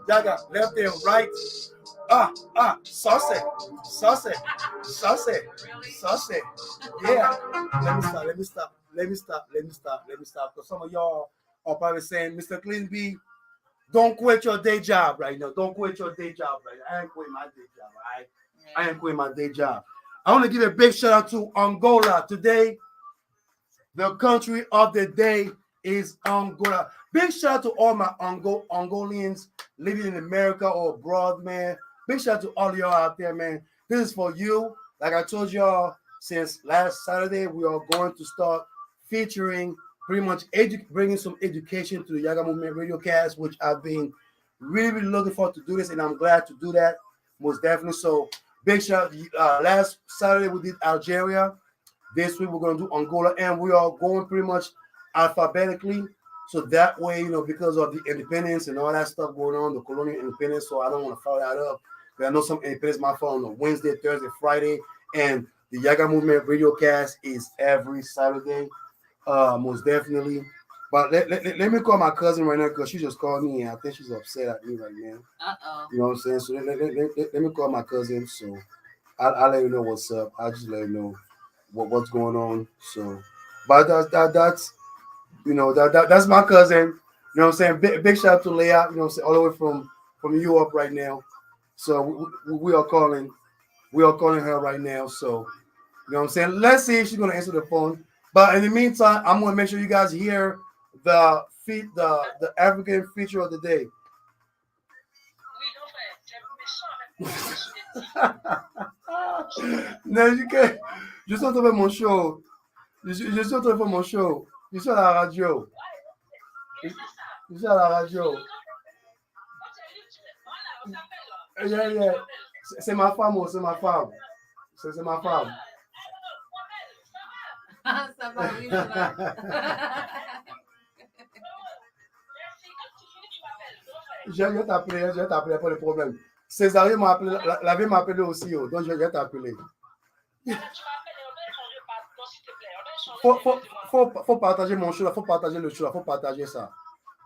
A: Yaggah, left and right. Saucy. Yeah. Let me stop. Because some of y'all are probably saying, Mr. Clean B, don't quit your day job right now. Don't quit your day job right now. I ain't quitting my day job, all right? I ain't quitting my day job. I want to give a big shout out to Angola. Today, the country of the day is Angola. Big shout out to all my Angolians living in America or abroad, man. Big shout out to all y'all out there, man. This is for you. Like I told y'all, since last Saturday, we are going to start featuring pretty much bringing some education to the Yaggah Movement Radiocast, which I've been really looking forward to do this, and I'm glad to do that, most definitely. So big shout out. Last Saturday we did Algeria. This week we're going to do Angola, and we are going pretty much alphabetically. So that way, because of the independence and all that stuff going on, the colonial independence, so I don't want to follow that up. Because I know some independence might fall on a Wednesday, Thursday, Friday, and the Yaggah Movement Radiocast is every Saturday. Most definitely. But let me call my cousin right now because she just called me and I think she's upset at me right now. You know what I'm saying? So let me call my cousin. So I'll let you know what's up. I'll just let you know what's going on. So, but that's that's my cousin. You know what I'm saying? Big shout out to Leah. You know what I'm saying? All the way from Europe right now. So we are calling her right now. So you know what I'm saying? Let's see if she's gonna answer the phone. But in the meantime, I'm gonna make sure you guys hear the African feature of the day. Non, je suis en train de faire mon show. Je suis en train de faire mon show. Je suis à la radio. Je suis à la radio. Yeah. C'est ma femme, c'est ma femme. C'est ma femme.
B: Ça va, oui, ça va.
A: Je vais t'appeler, pas de problème. Césarine m'a appelé, la vie m'a appelé aussi, donc je vais t'appeler. Faut partager mon show, là, faut partager le show, là, faut partager ça.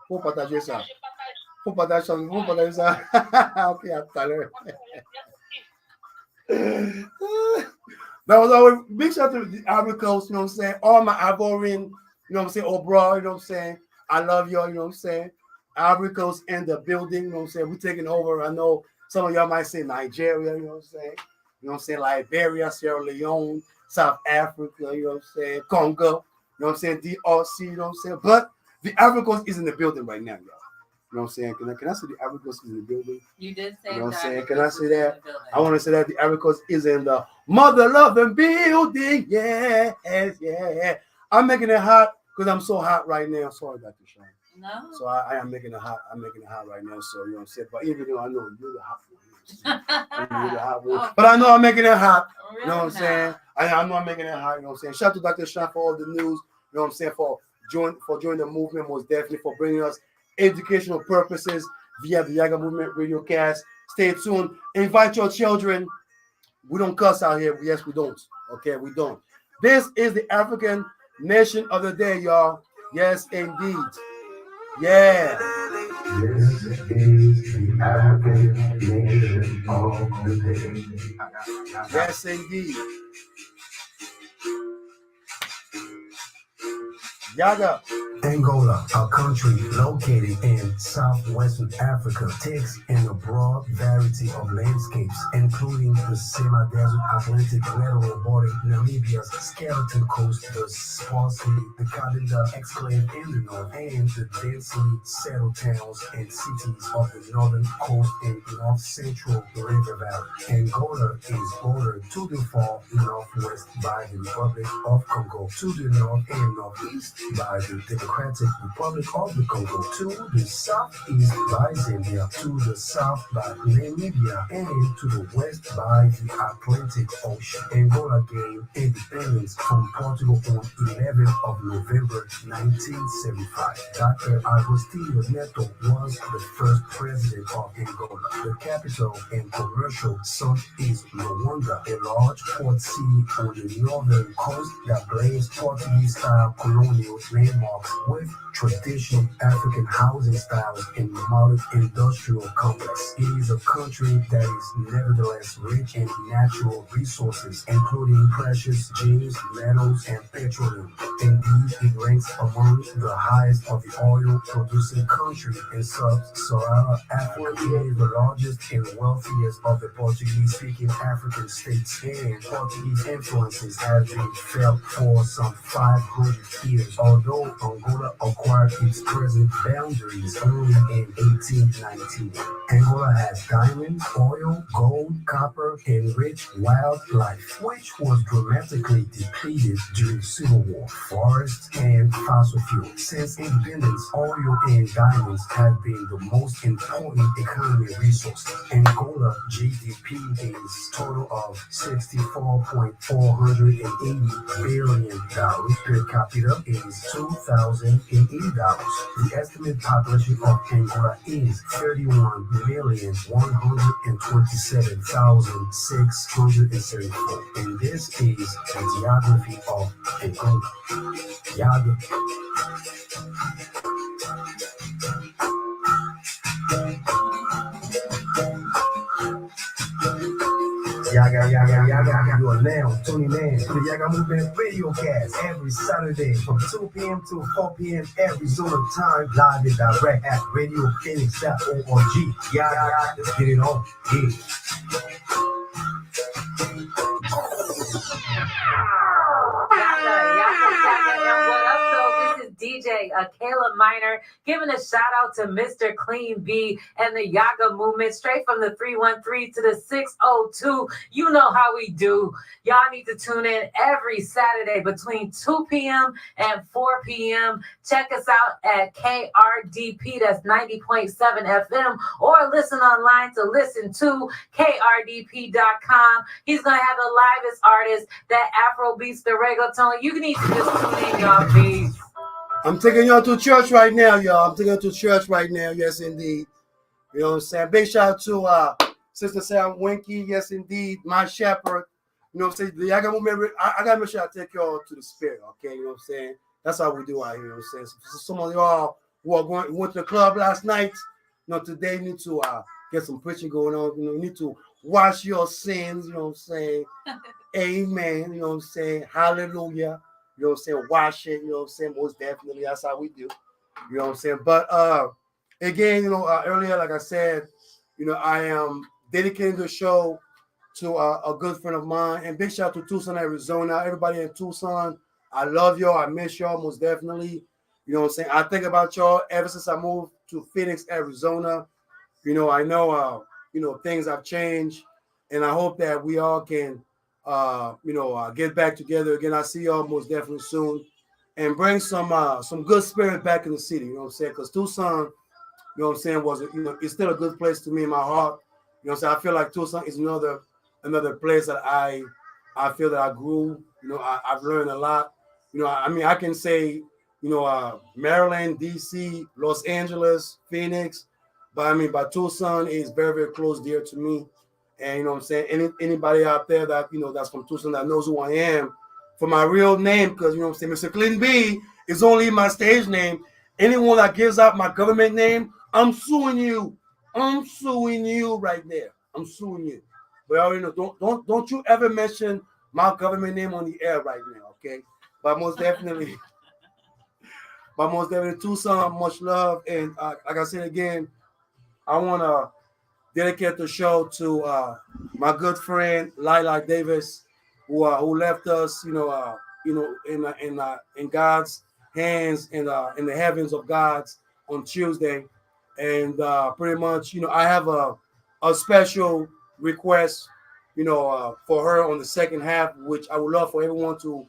A: Faut partager ça. Ok, à tout à l'heure. That was always big shout out to the Ivory Coast, you know what I'm saying? All my Ivorian, you know what I'm saying? Abroad, you know what I'm saying? I love y'all, you know what I'm saying? Ivory Coast in the building, you know what I'm saying? We're taking over. I know some of y'all might say Nigeria, you know what I'm saying? You know what I'm saying? Liberia, Sierra Leone, South Africa, you know what I'm saying? Congo, you know what I'm saying? DRC, you know what I'm saying? But the Ivory Coast is in the building right now, y'all. You know what I'm saying? Can I say the Ivory Coast is in the building?
B: You did say,
A: you know what I'm saying?
B: Ivory
A: Can I
B: Coast
A: say
B: is in
A: that?
B: the building.
A: I want to say that the Ivory Coast is in the mother loving building. Yes. I'm making it hot because I'm so hot right now. Sorry, Dr. Sean.
B: No.
A: So I am making it hot. I'm making it hot right now. So you know what I'm saying? But even though I know you're the hot one, you know what I'm But I know I'm making it hot.
B: Really
A: You know what I'm saying? I know I'm making it hot. You know what I'm saying? Shout out to Dr. Sean for all the news. You know what I'm saying? For joining the movement, most definitely for bringing us educational purposes via the Yaggah Movement Radiocast. Stay tuned. Invite your children. We don't cuss out here. Yes, we don't. Okay, we don't. This is the African Nation of the Day, y'all. Yes, indeed. Yeah.
D: This is the African Nation of the Day.
A: Yes, indeed. Yaggah.
D: Angola, a country located in southwestern Africa, takes in a broad variety of landscapes, including the semi-desert Atlantic lateral border, Namibia's skeleton coast, the sparsely the Cabinda exclave in the north, and the densely settled towns and cities of the northern coast and north-central river valley. Angola is bordered to the far northwest by the Republic of Congo, to the north and northeast by the Democratic Republic of the Congo, to the southeast by Zambia, to the south by Namibia, and to the west by the Atlantic Ocean. Angola gained independence from Portugal on 11th of November 1975. Dr. Agostinho Neto was the first president of Angola. The capital and commercial zone is Luanda, a large port city on the northern coast that blends Portuguese-style colonial landmarks with traditional African housing styles and modern industrial complex. It is a country that is nevertheless rich in natural resources, including precious gems, metals, and petroleum. Indeed, it ranks among the highest of the oil-producing countries in sub-Saharan Africa. It is the largest and wealthiest of the Portuguese-speaking African states, and Portuguese influences have been felt for some 500 years, although Angola acquired its present boundaries only in 1819. Angola has diamonds, oil, gold, copper, and rich wildlife, which was dramatically depleted during the Civil War, forests, and fossil fuel. Since independence, oil and diamonds have been the most important economic resources. Angola GDP is total of $64.480 billion. Per capita is $2,080. The estimated population of Angola is 31,127,674. And this is the geography of Angola. Yaggah. Yaggah. You are now tuning in to the Yaggah Movement Radiocast every Saturday from 2 p.m. to 4 p.m. Arizona time, live and direct at radiophoenix.org. Yaggah, let's get it on. Yeah.
B: DJ Kayla Minor giving a shout out to Mr. Clean B and the Yaggah movement straight from the 313 to the 602. You know how we do. Y'all need to tune in every Saturday between 2 p.m. and 4 p.m. Check us out at KRDP, that's 90.7 FM, or listen online to listen to KRDP.com. He's going to have the livest artist, that Afro beats the reggaeton. You need to just tune in, y'all, please.
A: I'm taking y'all to church right now, y'all. I'm taking y'all to church right now. Yes, indeed. You know what I'm saying? Big shout out to Sister Sam Winky. Yes, indeed. My shepherd. You know what I'm saying? The Yaggah movement. I got to make sure I take y'all to the spirit, okay? You know what I'm saying? That's how we do out here. You know what I'm saying? So some of y'all who went to the club last night, you know, today you need to get some preaching going on. You know, you need to wash your sins. You know what I'm saying? Amen. You know what I'm saying? Hallelujah. You know what I'm saying? Wash it, you know what I'm saying? Most definitely, that's how we do. You know what I'm saying? But again, you know, earlier, like I said, you know, I am dedicating the show to a good friend of mine. And big shout out to Tucson, Arizona. Everybody in Tucson, I love y'all. I miss y'all most definitely. You know what I'm saying? I think about y'all ever since I moved to Phoenix, Arizona. You know, I know, you know, things have changed. And I hope that we all can get back together again. I see y'all most definitely soon, and bring some good spirit back in the city. You know what I'm saying? Because Tucson, you know what I'm saying, it's still a good place to me in my heart. You know, so I feel like Tucson is another place that I feel that I grew. You know, I've learned a lot. You know, I mean, I can say, you know, Maryland, D.C., Los Angeles, Phoenix, but Tucson is very, very close dear to me. And you know what I'm saying? Anybody out there that that's from Tucson that knows who I am for my real name, because you know what I'm saying, Mr. Clinton B is only my stage name. Anyone that gives out my government name, I'm suing you. I'm suing you right there. I'm suing you. But I already know, don't you ever mention my government name on the air right now, okay? But most definitely, Tucson, much love. And like I said again, I want to dedicate the show to my good friend Lila Davis, who left us, in God's hands, in the heavens of God's on Tuesday, and pretty much, I have a special request, for her on the second half, which I would love for everyone to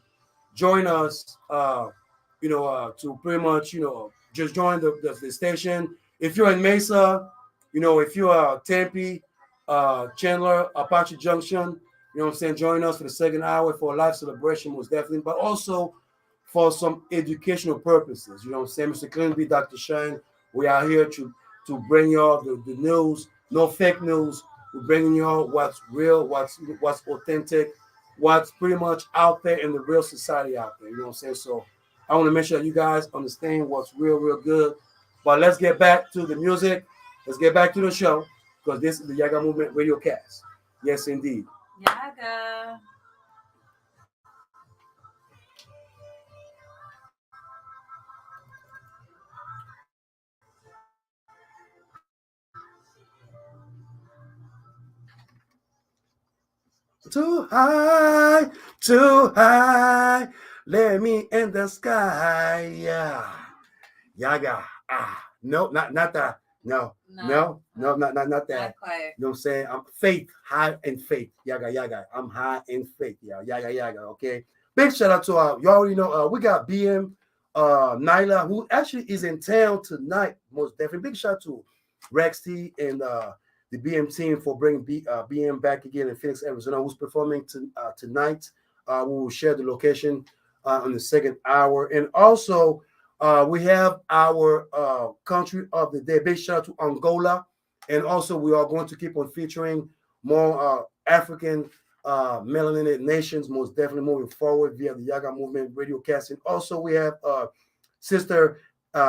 A: join us, to pretty much, just join the station. If you're in Mesa, if you are Tempe, Chandler, Apache Junction, you know what I'm saying, join us for the second hour for a live celebration, most definitely, but also for some educational purposes. You know what I'm saying, Mr. Clinton, Dr. Shine, we are here to bring y'all the news, no fake news. We're bringing y'all what's real, what's authentic, what's pretty much out there in the real society out there. You know what I'm saying? So I want to make sure you guys understand what's real good. But let's get back to the music. Let's get back to the show, because this is the Yaggah Movement Radiocast. Yes, indeed.
B: Yaggah.
A: Too high, let me in the sky. Yeah. Yaggah. No, not that. No, not that.
B: Not quite.
A: You know what I'm saying? I'm faith, high in faith. Yaggah. I'm high in faith. Yeah, Yaggah. Okay. Big shout out to you already know we got BM Nyla, who actually is in town tonight. Most definitely. Big shout out to Rex T and the BM team for bringing BM back again in Phoenix, Arizona, who's performing tonight. We will share the location on the second hour. And also, we have our country of the day. Big shout out to Angola. And also, we are going to keep on featuring more African melanated nations, most definitely moving forward via the Yaggah Movement Radiocast. And also, we have Sister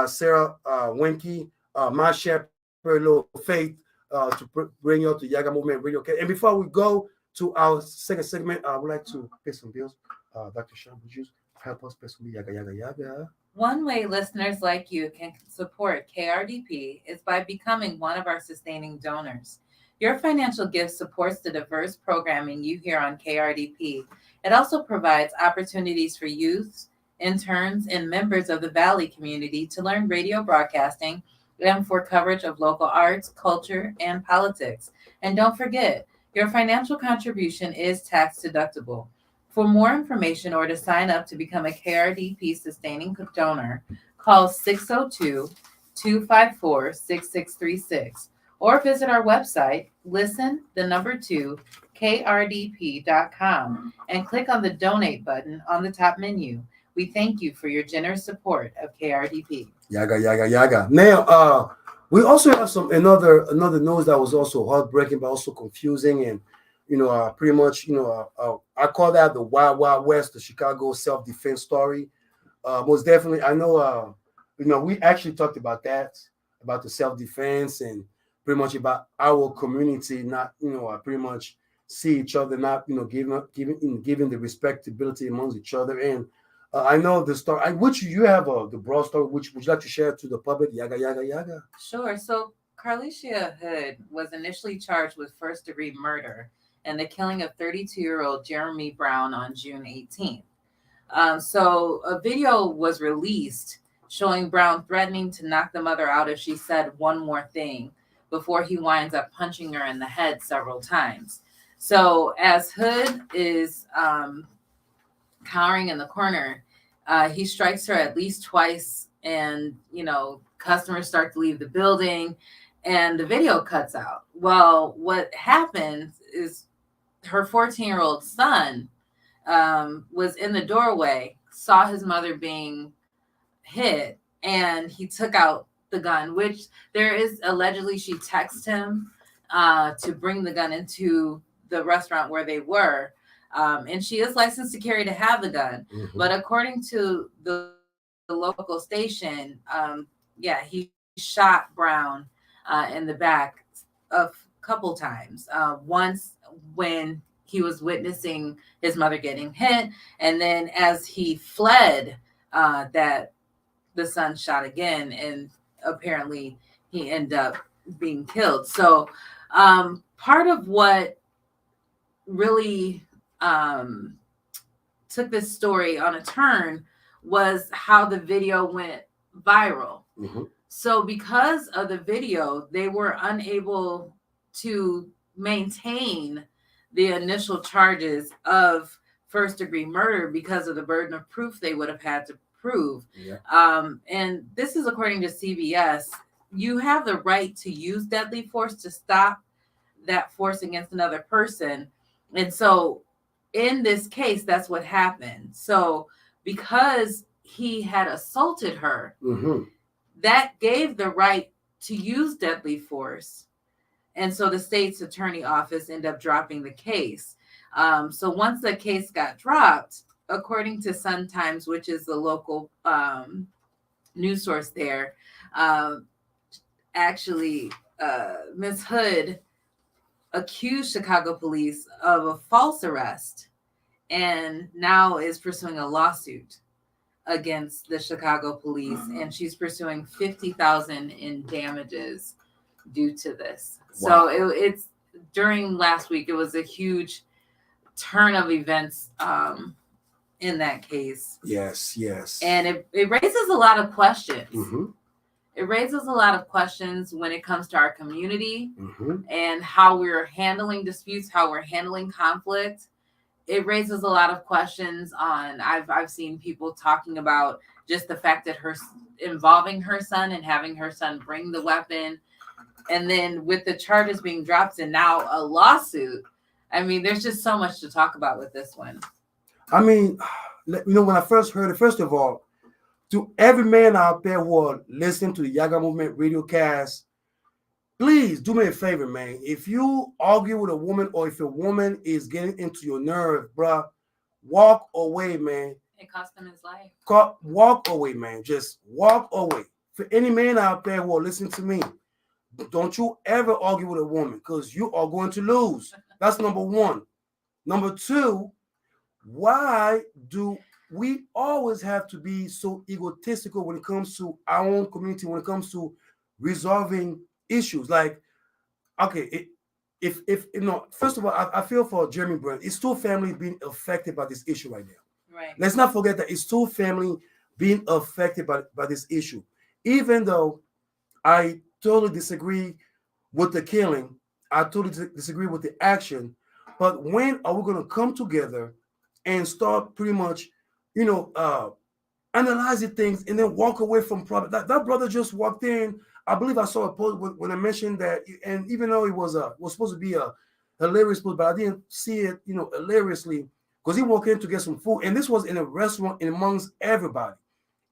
A: Sarah Winky, my shepherd, little faith, to bring you up to Yaggah Movement Radiocast. And before we go to our second segment, I would like to pay some bills. Dr. Sean, would you help us pay some Yaggah?
B: One way listeners like you can support KRDP is by becoming one of our sustaining donors. Your financial gift supports the diverse programming you hear on KRDP. It also provides opportunities for youths, interns, and members of the Valley community to learn radio broadcasting and for coverage of local arts, culture, and politics. And don't forget, your financial contribution is tax deductible. For more information or to sign up to become a KRDP sustaining donor, call 602-254-6636 or visit our website, KRDP.com, and click on the donate button on the top menu. We thank you for your generous support of KRDP.
A: Yaggah. Now, we also have another news that was also heartbreaking, but also confusing, and pretty much, I call that the Wild Wild West, the Chicago self-defense story. Most definitely, I know, we actually talked about that, about the self-defense, and pretty much about our community not, pretty much see each other, not, giving the respectability amongst each other. And I know the story, which you have the broad story, which would you like to share to the public? Yaggah.
B: Sure. So Carlicia Hood was initially charged with first-degree murder and the killing of 32-year-old Jeremy Brown on June 18th. So a video was released showing Brown threatening to knock the mother out if she said one more thing before he winds up punching her in the head several times. So as Hood is cowering in the corner, he strikes her at least twice, and customers start to leave the building. and the video cuts out. Well, what happens is her 14-year-old son was in the doorway, saw his mother being hit, and he took out the gun, which there is allegedly she texted him to bring the gun into the restaurant where they were. And she is licensed to carry to have the gun.
A: Mhm.
B: But according to the local station, he shot Brown in the back a couple times. Once when he was witnessing his mother getting hit, and then as he fled, that the son shot again, and apparently he ended up being killed. So part of what really took this story on a turn was how the video went viral.
A: Mhm.
B: So because of the video, they were unable to maintain the initial charges of first-degree murder because of the burden of proof they would have had to prove.
A: Yeah.
B: And this is according to CBS. You have the right to use deadly force to stop that force against another person. And so in this case, that's what happened. So because he had assaulted her,
A: Mhm.
B: that gave the right to use deadly force. And so the state's attorney office ended up dropping the case. So once the case got dropped, according to Sun Times, which is the local news source there, Ms. Hood accused Chicago police of a false arrest and now is pursuing a lawsuit against the Chicago police, and she's pursuing $50,000 in damages due to this.
A: Wow.
B: So it's during last week, it was a huge turn of events in that case.
A: Yes.
B: And it raises a lot of questions.
A: Mhm.
B: It raises a lot of questions when it comes to our community
A: Mhm.
B: and how we're handling disputes, how we're handling conflict. It raises a lot of questions on, I've seen people talking about just the fact that involving her son and having her son bring the weapon. And then with the charges being dropped and now a lawsuit, I mean, there's just so much to talk about with this one.
A: I mean, when I first heard it, first of all, to every man out there who are listening to the Yaggah Movement Radiocast, please do me a favor, man. If you argue with a woman or if a woman is getting into your nerve, bruh, walk away, man.
B: It cost him his life.
A: Walk away, man. Just walk away. For any man out there who are listening to me, don't you ever argue with a woman because you are going to lose. That's number one. Number two, why do we always have to be so egotistical when it comes to our own community, when it comes to resolving issues? Like, okay, if you know, first of all, I feel for Jeremy Brent. It's two families being affected by this issue right now.
B: Right.
A: Let's not forget that it's two families being affected by this issue. Even though I totally disagree with the killing, I totally disagree with the action, but when are we going to come together and start pretty much, analyzing things and then walk away from problem? That brother just walked in. I believe I saw a post when I mentioned that, and even though it was supposed to be a hilarious post, but I didn't see it, hilariously, because he walked in to get some food, and this was in a restaurant and amongst everybody.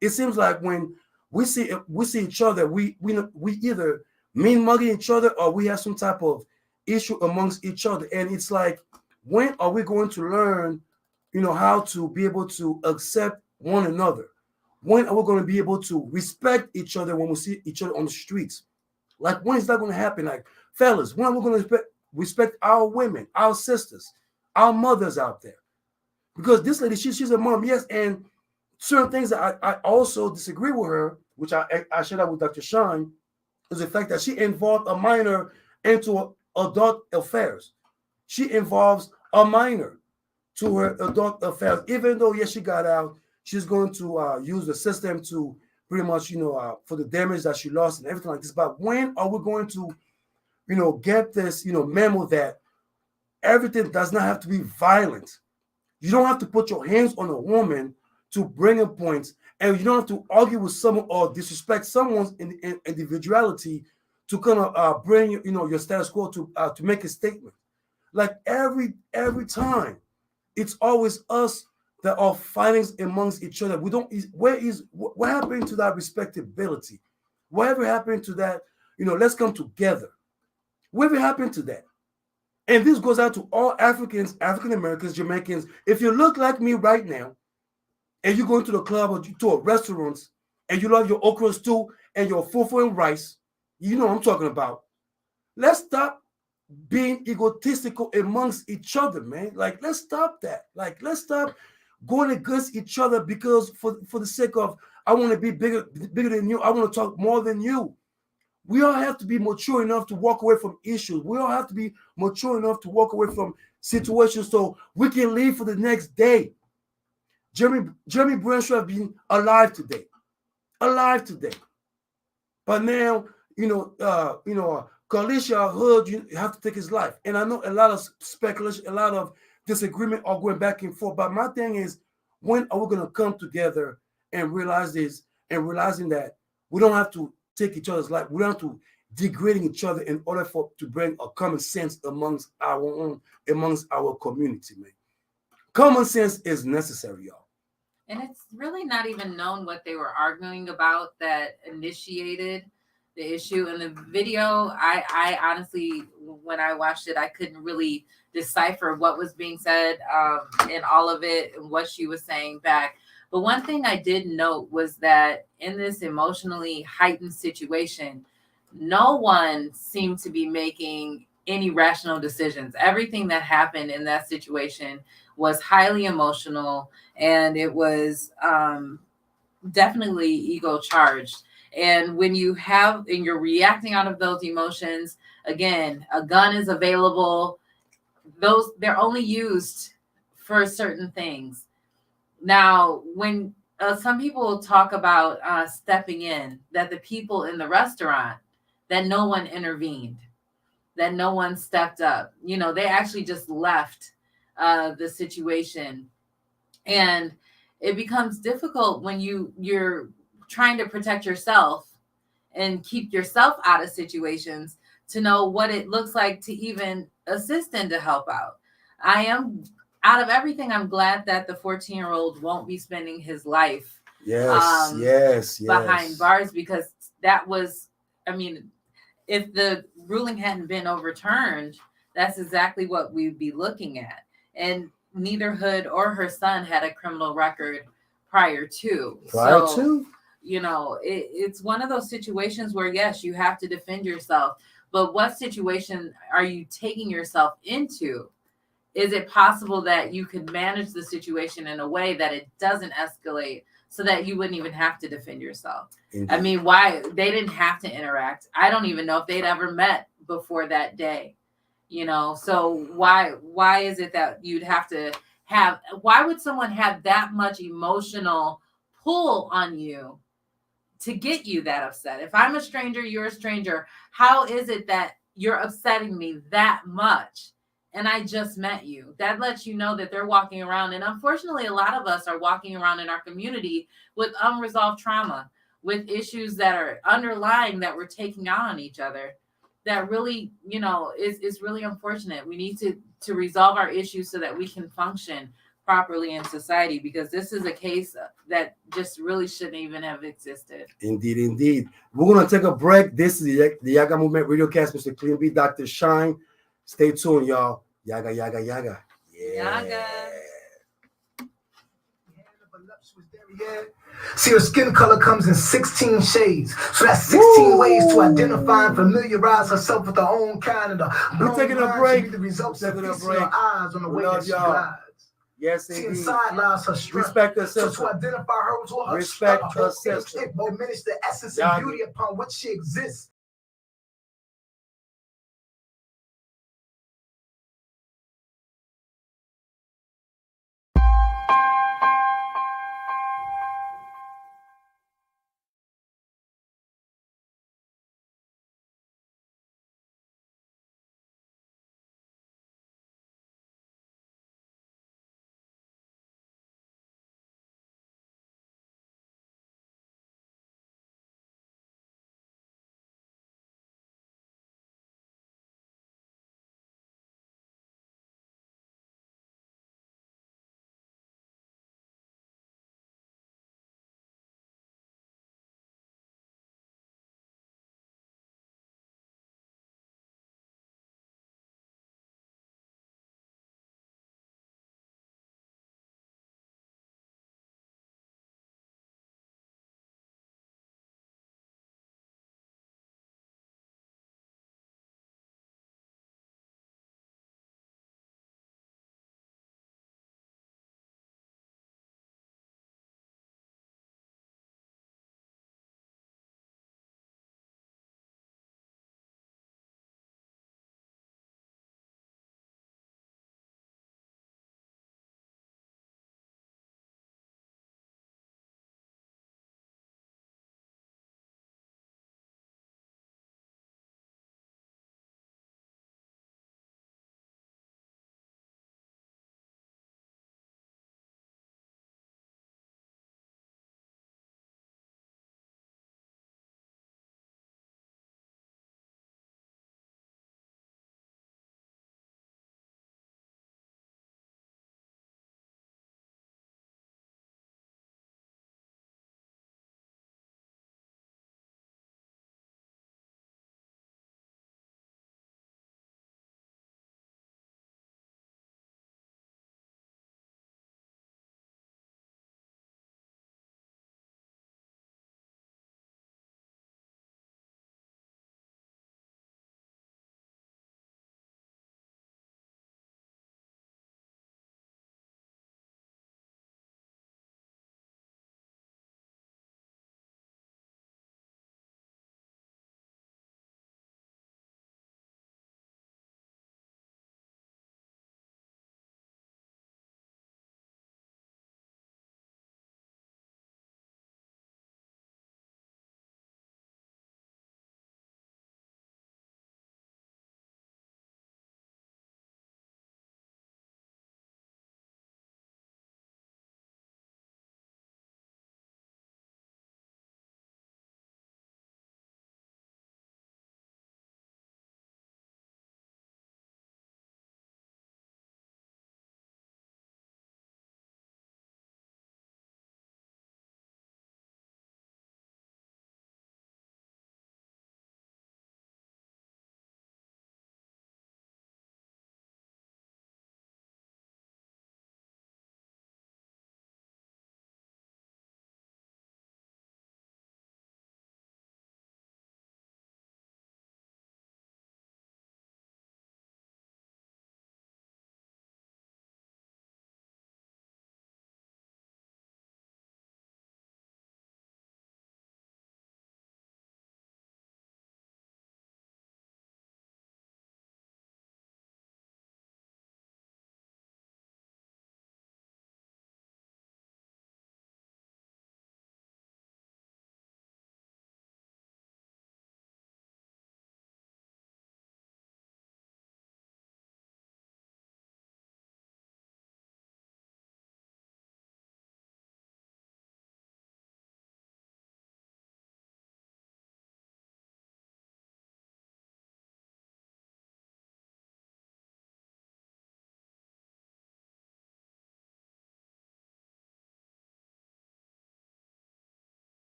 A: It seems like when we see each other, we either mean mugging each other or we have some type of issue amongst each other, and it's like, when are we going to learn, how to be able to accept one another? When are we going to be able to respect each other when we see each other on the streets? Like, when is that going to happen? Like, fellas, when are we going to respect our women, our sisters, our mothers out there? Because this lady, she's a mom, yes, and certain things that I also disagree with her, which I shared out with Dr. Sean, is the fact that she involved a minor into adult affairs. She involves a minor to her adult affairs, even though, yes, she got out. She's going to use the system to pretty much, for the damage that she lost and everything like this. But when are we going to, get this, memo that everything does not have to be violent? You don't have to put your hands on a woman to bring a point, and you don't have to argue with someone or disrespect someone's individuality to kind of bring your status quo to make a statement. Like every time, it's always us that are fighting amongst each other. We don't. What happened to that respectability? Whatever happened to that? Let's come together. Whatever happened to that? And this goes out to all Africans, African Americans, Jamaicans. If you look like me right now, and you go into the club or to a restaurant, and you love your okra stew and your fufu and rice, you know what I'm talking about. Let's stop being egotistical amongst each other, man. Like, let's stop that. Like, let's stop going against each other because for the sake of, I want to be bigger than you. I want to talk more than you. We all have to be mature enough to walk away from issues. We all have to be mature enough to walk away from situations so we can live for the next day. Jeremy Brand should have been alive today. But now, Kalisha Hood, you have to take his life. And I know a lot of speculation, a lot of disagreement are going back and forth. But my thing is, when are we going to come together and realize this and realizing that we don't have to take each other's life. We don't have to degrading each other in order to bring a common sense amongst our community, man. Common sense is necessary, y'all.
B: And it's really not even known what they were arguing about that initiated the issue. In the video, I honestly, when I watched it, I couldn't really decipher what was being said in all of it and what she was saying back. But one thing I did note was that in this emotionally heightened situation, no one seemed to be making any rational decisions. Everything that happened in that situation was highly emotional, and it was definitely ego charged. And when you're reacting out of those emotions, again, a gun is available. They're only used for certain things. Now, when some people talk about stepping in, that the people in the restaurant, that no one intervened, that no one stepped up. They actually just left the situation. And it becomes difficult when you're trying to protect yourself and keep yourself out of situations to know what it looks like to even assist and to help out. Out of everything, I'm glad that the 14-year-old won't be spending his life behind bars, because that was, if the ruling hadn't been overturned, that's exactly what we'd be looking at. And neither Hood or her son had a criminal record prior to. It's one of those situations where, yes, you have to defend yourself. But what situation are you taking yourself into? Is it possible that you could manage the situation in a way that it doesn't escalate so that you wouldn't even have to defend yourself? Indeed. Why? They didn't have to interact. I don't even know if they'd ever met before that day. So why is it that you'd have to why would someone have that much emotional pull on you to get you that upset? If I'm a stranger, you're a stranger. How is it that you're upsetting me that much? And I just met you. That lets you know that they're walking around. And unfortunately, a lot of us are walking around in our community with unresolved trauma, with issues that are underlying that we're taking on each other. That really, is really unfortunate. We need to resolve our issues so that we can function properly in society, because this is a case that just really shouldn't even have existed.
A: Indeed. We're going to take a break. This is the Yaggah Movement Radiocast. Mr. Clean B, Dr. Shine. Stay tuned, y'all. Yaggah.
B: Yeah.
C: Yaggah.
D: See, her skin color comes in 16 shades. So that's 16 ways to identify and familiarize herself with her own kind. And
A: we're taking a break.
D: The results of
A: her
D: eyes on the way that she glides.
A: Yes,
D: see,
A: indeed.
D: inside lies her strength.
A: Respect her sister.
D: So to identify her with her
A: respect her sister.
D: It diminish the essence and beauty upon which she exists.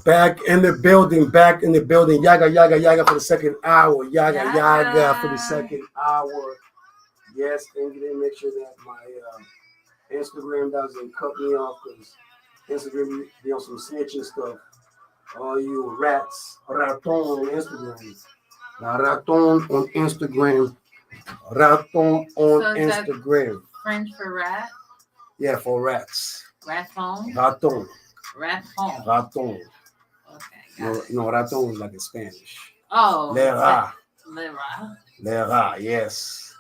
A: Back in the building. Yaggah, Yaggah, Yaggah for the second hour. Yaggah, Yaggah for the second hour. Yes, and you didn't make sure that my Instagram doesn't cut me off because Instagram be on some snitching stuff. All you rats, raton on Instagram. Now, raton on Instagram. Raton on
B: So is that
A: Instagram.
B: French for rat?
A: Yeah, for rats.
B: Raton?
A: Raton.
B: Raton.
A: Raton.
B: Okay.
A: No, raton is like in Spanish.
B: Oh.
A: Le rat.
B: Le rat.
A: Le rat, yes.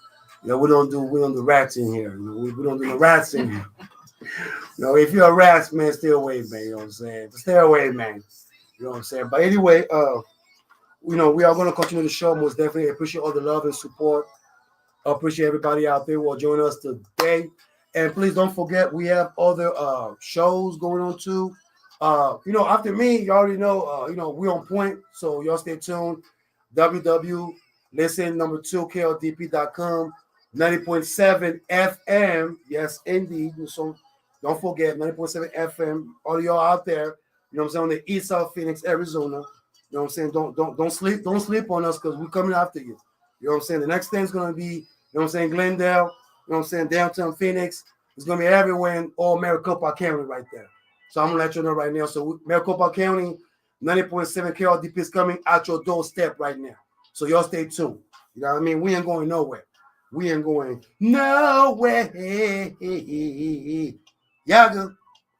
A: No, we don't do rats in here. We don't do no rats in here. No, if you're a rat, man, stay away, man. You know what I'm saying? Stay away, man. You know what I'm saying? But anyway, we are going to continue the show. Most definitely appreciate all the love and support. I appreciate everybody out there who are joining us today. And please don't forget, we have other shows going on too. After me, you already know, we're on point. So y'all stay tuned. Listen, number 2, KRDP.com, 90.7 FM. Yes, indeed. So don't forget, 90.7 FM. All of y'all out there, you know what I'm saying, on the east side of Phoenix, Arizona. You know what I'm saying? Don't sleep on us because we're coming after you. You know what I'm saying? The next thing's gonna be, you know what I'm saying, Glendale, you know what I'm saying, downtown Phoenix. It's gonna be everywhere in all Maricopa County right there. So I'm gonna let you know right now. So Maricopa County, 90.7 KRDP is coming at your doorstep right now. So y'all stay tuned. You know what I mean? We ain't going nowhere. We ain't going nowhere. Yaggah.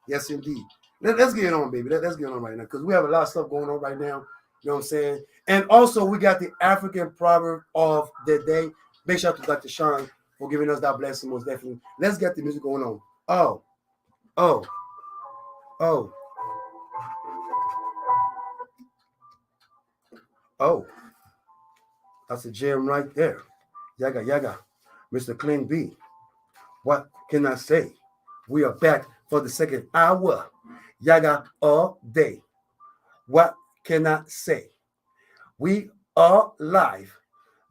A: Yes, indeed. Let's get it on, baby. Let's get it on right now because we have a lot of stuff going on right now. You know what I'm saying? And also, we got the African proverb of the day. Big shout out to Dr. Sean for giving us that blessing, most definitely. Let's get the music going on. Oh. That's a gem right there. Yaggah, Yaggah. Mr. Clean B. What can I say? We are back for the second hour. Yaggah all day. What can I say? We are live.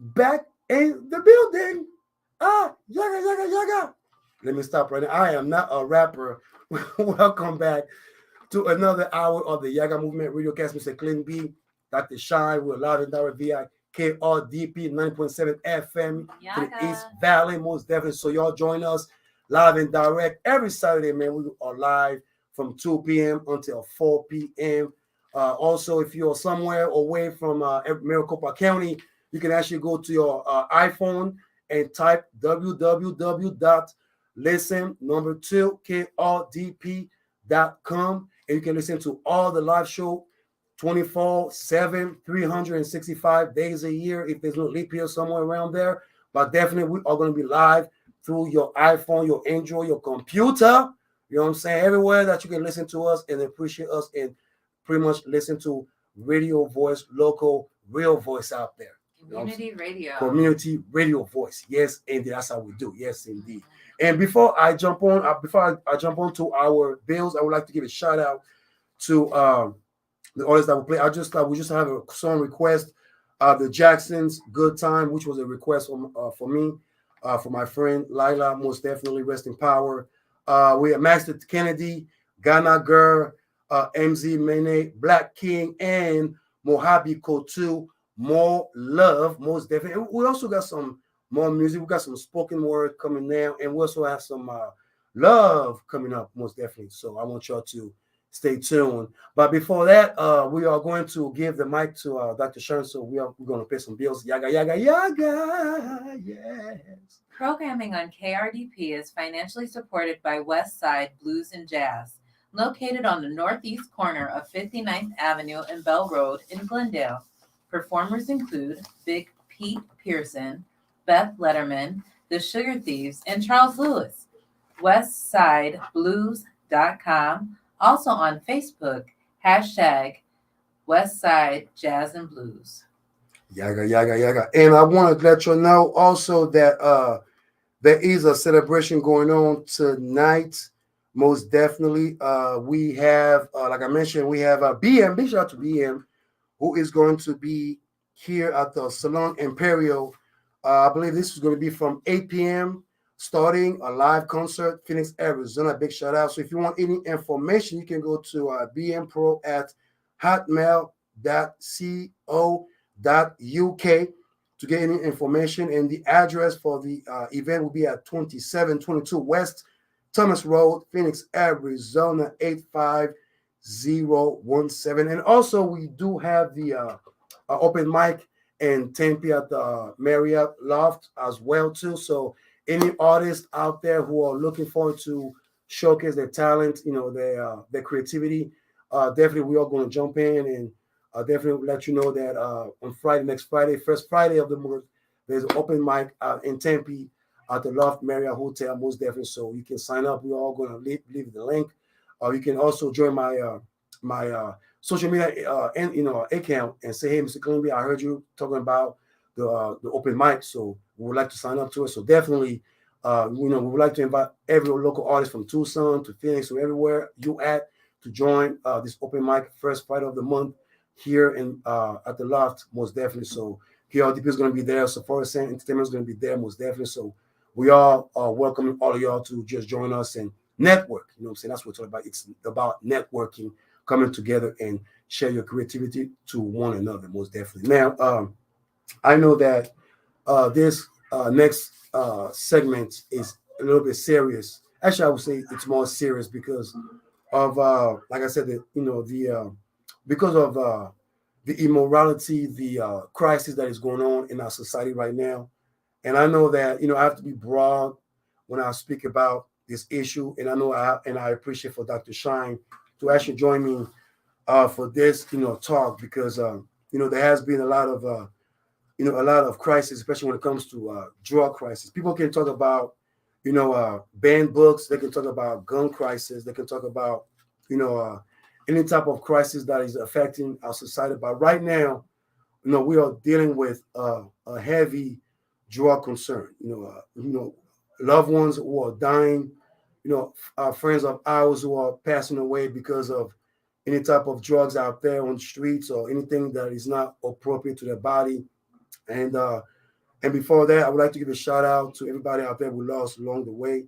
A: Back in the building. Yaggah, Yaggah, Yaggah. Let me stop right now. I am not a rapper. Welcome back to another hour of the Yaggah Movement Radiocast. Mr. Clean B, Dr. Shine. We're live and direct via KRDP 9.7 FM to the East Valley, most definitely. So y'all join us live and direct every Saturday, man. We are live from 2 p.m. until 4 p.m. Also, if you're somewhere away from Maricopa County, you can actually go to your iPhone and type www.listen2krdp.com, and you can listen to all the live show 24/7, 365 days a year if there's no leap year somewhere around there. But definitely we are going to be live through your iPhone, your Android, your computer. You know what I'm saying? Everywhere that you can listen to us and appreciate us and pretty much listen to radio voice, local, real voice out there.
B: Community radio.
A: Community radio voice. Yes, indeed. That's how we do. Yes, indeed. And before I jump on to our bills, I would like to give a shout out to the artists that we play. We just have a song request. The Jacksons, Good Time, which was a request for me, for my friend Lila, most definitely, rest in power. We have Master Kennedy, Ghana Girl, MZ Mene, Black King, and Mojave Kotu. More love, most definitely. And we also got some more music. We got some spoken word coming now, and we also have some love coming up, most definitely. So I want y'all to stay tuned. But before that, we are going to give the mic to Dr. Sharon. So we're going to pay some bills. Yaggah, Yaggah, Yaggah. Yes.
B: Programming on KRDP is financially supported by West Side Blues and Jazz, located on the northeast corner of 59th Avenue and Bell Road in Glendale. Performers include Big Pete Pearson, Beth Letterman, The Sugar Thieves, and Charles Lewis. WestSideBlues.com. Also on Facebook, #Westside Jazz and Blues.
A: Yaggah, Yaggah, Yaggah. And I want to let you know also that there is a celebration going on tonight. Most definitely. We have, like I mentioned, we have BM, big shout out to BM, who is going to be here at the Salon Imperial. I believe this is going to be from 8 p.m. starting a live concert, Phoenix, Arizona. Big shout out. So if you want any information, you can go to BM Pro at hotmail.co.uk to get any information. And the address for the event will be at 2722 West Thomas Road, Phoenix, Arizona 85017. And also, we do have the open mic in Tempe at the Marriott Loft as well too. So any artists out there who are looking forward to showcase their talent, their creativity, definitely we are going to jump in and definitely let you know that on Friday, next Friday, first Friday of the month, there's an open mic in Tempe at the Loft Marriott Hotel, most definitely. So you can sign up. We're all going to leave the link. You can also join my social media and account and say, hey, Mr. Columbia, I heard you talking about the open mic, so we would like to sign up to it. So definitely, we would like to invite every local artist from Tucson to Phoenix or everywhere you at to join this open mic first Friday of the month here in at the Loft, most definitely. So KRDP is going to be there. Sephora Center Entertainment is going to be there, most definitely. So we all are welcoming all of y'all to just join us and network. You know what I'm saying? That's what we're talking about. It's about networking, coming together and share your creativity to one another, most definitely. Now, I know that this next segment is a little bit serious. Actually, I would say it's more serious because of, like I said, because of the immorality, the crisis that is going on in our society right now. And I know that I have to be broad when I speak about this issue, and I know I appreciate for Dr. Shine to actually join me for this talk because there has been a lot of crisis, especially when it comes to drug crisis. People can talk about banned books, they can talk about gun crisis, they can talk about any type of crisis that is affecting our society. But right now, we are dealing with a heavy drug concern. Loved ones who are dying, friends of ours who are passing away because of any type of drugs out there on the streets or anything that is not appropriate to their body. And before that, I would like to give a shout out to everybody out there we lost along the way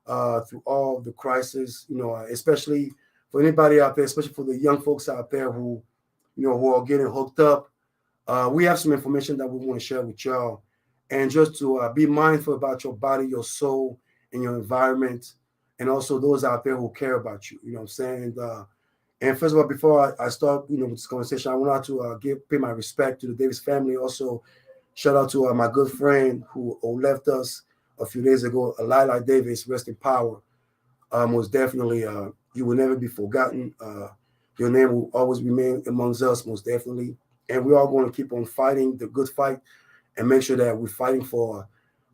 A: through all the crisis, especially for anybody out there, especially for the young folks out there who are getting hooked up. We have some information that we want to share with y'all. And just to be mindful about your body, your soul, and your environment, and also those out there who care about you. You know what I'm saying? And first of all, before I start, with this conversation, I want to pay my respect to the Davis family. Also, shout out to my good friend who left us a few days ago, Lila Davis, rest in power. Most definitely, you will never be forgotten. Your name will always remain amongst us, most definitely. And we're all going to keep on fighting the good fight and make sure that we're fighting for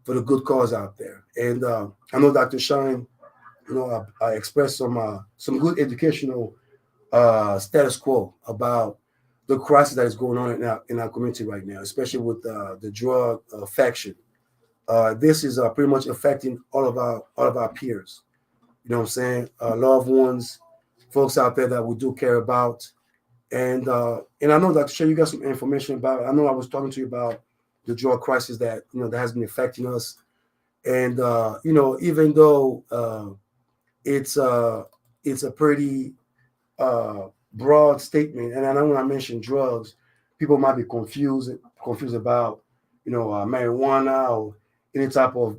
A: the good cause out there. And I know Dr. Shine, I expressed some good educational status quo about the crisis that is going on in our community right now, especially with the drug faction. This is pretty much affecting all of our peers. You know what I'm saying? Loved ones, folks out there that we do care about. And I know, Dr. Shane, you got some information about it. I know I was talking to you about the drug crisis that that has been affecting us. And even though it's a pretty broad statement, and I know when I mention drugs, people might be confused about marijuana or any type of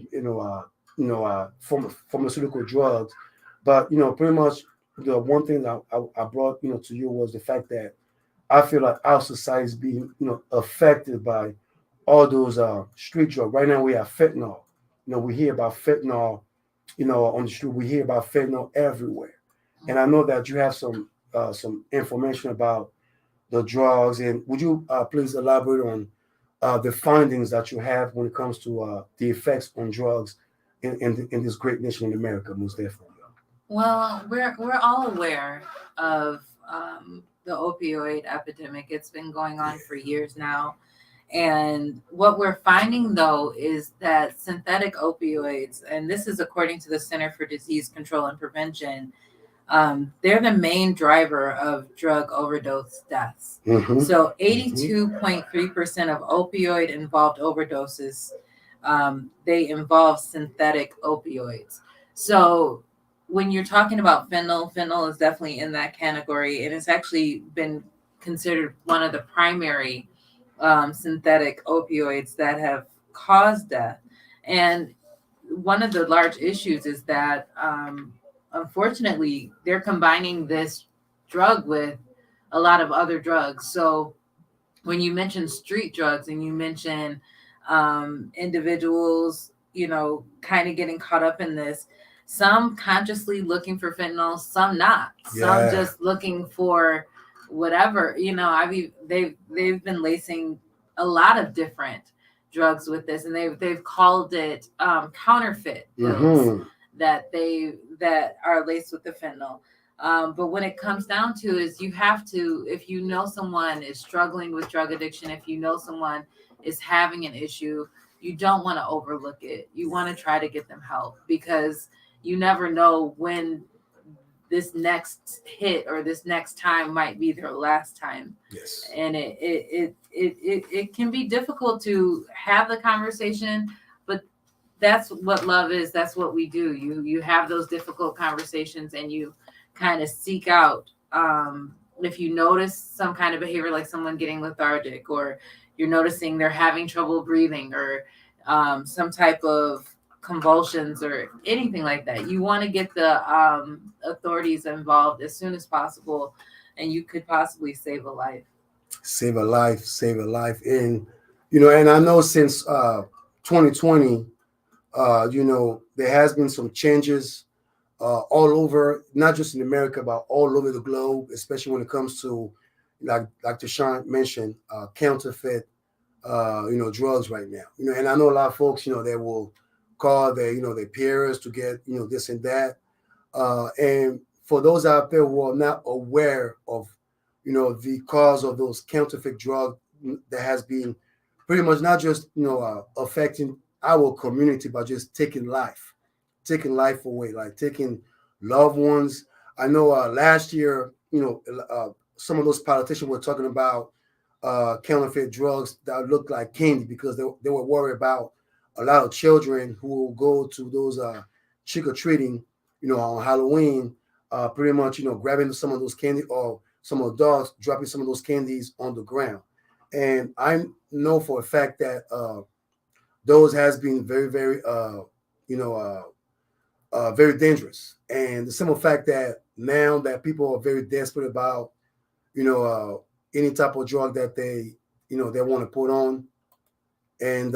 A: pharmaceutical drugs. But pretty much the one thing that I brought to you was the fact that I feel like our society is being affected by all those street drugs. Right now we have fentanyl. We hear about fentanyl on the street. We hear about fentanyl everywhere. And I know that you have some information about the drugs. And would you please elaborate on the findings that you have when it comes to the effects on drugs in this great nation in America, most definitely?
B: Well, we're all aware of the opioid epidemic. It's been going on for years now. And what we're finding, though, is that synthetic opioids, and this is according to the Center for Disease Control and Prevention, they're the main driver of drug overdose deaths.
A: Mm-hmm.
B: So 82.3% of opioid-involved overdoses, they involve synthetic opioids. So when you're talking about fentanyl is definitely in that category, and it's actually been considered one of the primary synthetic opioids that have caused death. And one of the large issues is that, unfortunately, they're combining this drug with a lot of other drugs. So when you mention street drugs and you mention individuals, kind of getting caught up in this, some consciously looking for fentanyl, some not, some just looking for whatever, they've been lacing a lot of different drugs with this, and they've called it counterfeit pills that are laced with the fentanyl. But when it comes down to is you have to, if you know someone is struggling with drug addiction, if you know someone is having an issue, you don't want to overlook it. You want to try to get them help, because you never know when this next hit or this next time might be their last time.
A: Yes.
B: And it can be difficult to have the conversation, but that's what love is. That's what we do. You have those difficult conversations, and you kind of seek out, if you notice some kind of behavior, like someone getting lethargic, or you're noticing they're having trouble breathing, or some type of convulsions or anything like that, you want to get the authorities involved as soon as possible, and you could possibly save a life.
A: Save a life. And and I know since 2020, there has been some changes all over, not just in America, but all over the globe, especially when it comes to, like Tashawn mentioned, counterfeit drugs right now. And I know a lot of folks, they will call their peers to get this and that. And for those out there who are not aware of the cause of those counterfeit drugs that has been pretty much not just affecting our community, but just taking life away, like taking loved ones. I know last year, some of those politicians were talking about counterfeit drugs that looked like candy, because they were worried about a lot of children who will go to those trick-or-treating, on Halloween, pretty much, grabbing some of those candy, or some adults dropping some of those candies on the ground. And I know for a fact that those has been very, very, very dangerous. And the simple fact that now that people are very desperate about, any type of drug that they want to put on, and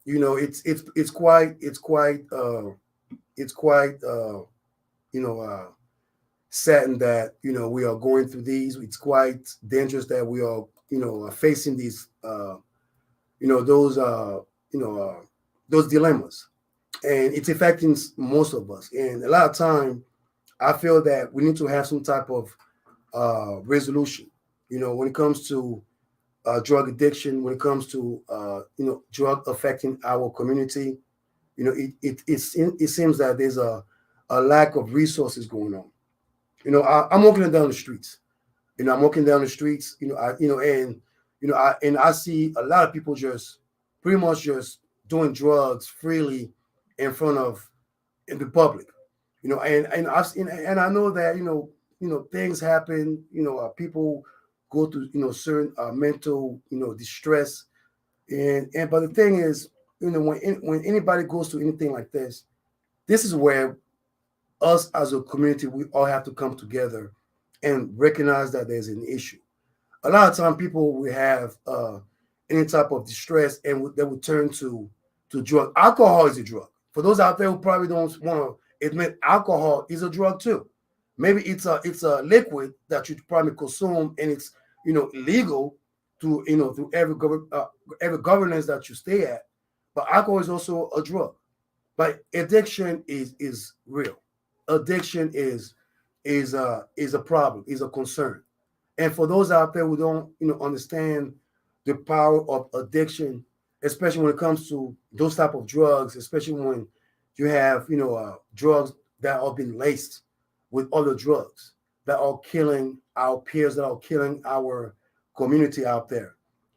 A: it's quite saddened that we are going through these. It's quite dangerous that we are facing these those dilemmas, and it's affecting most of us. And a lot of time, I feel that we need to have some type of resolution. When it comes to drug addiction, when it comes to drug affecting our community, it seems that there's a lack of resources going on. I'm walking down the streets. I'm walking down the streets. I see a lot of people just pretty much just doing drugs freely in the public. And I've seen, and I know that things happen. People go through certain mental distress, and but the thing is, when anybody goes through anything like this is where us as a community, we all have to come together and recognize that there's an issue. A lot of time people will have any type of distress, and they will turn to drug. Alcohol is a drug. For those out there who probably don't want to admit, alcohol is a drug too. Maybe it's a liquid that you probably consume, and it's legal through through every governance that you stay at. But alcohol is also a drug. But addiction is real. Addiction is a problem, is a concern. And for those out there who don't understand the power of addiction, especially when it comes to those type of drugs, especially when you have drugs that are being laced with other drugs that are killing our peers, that are killing our community out there.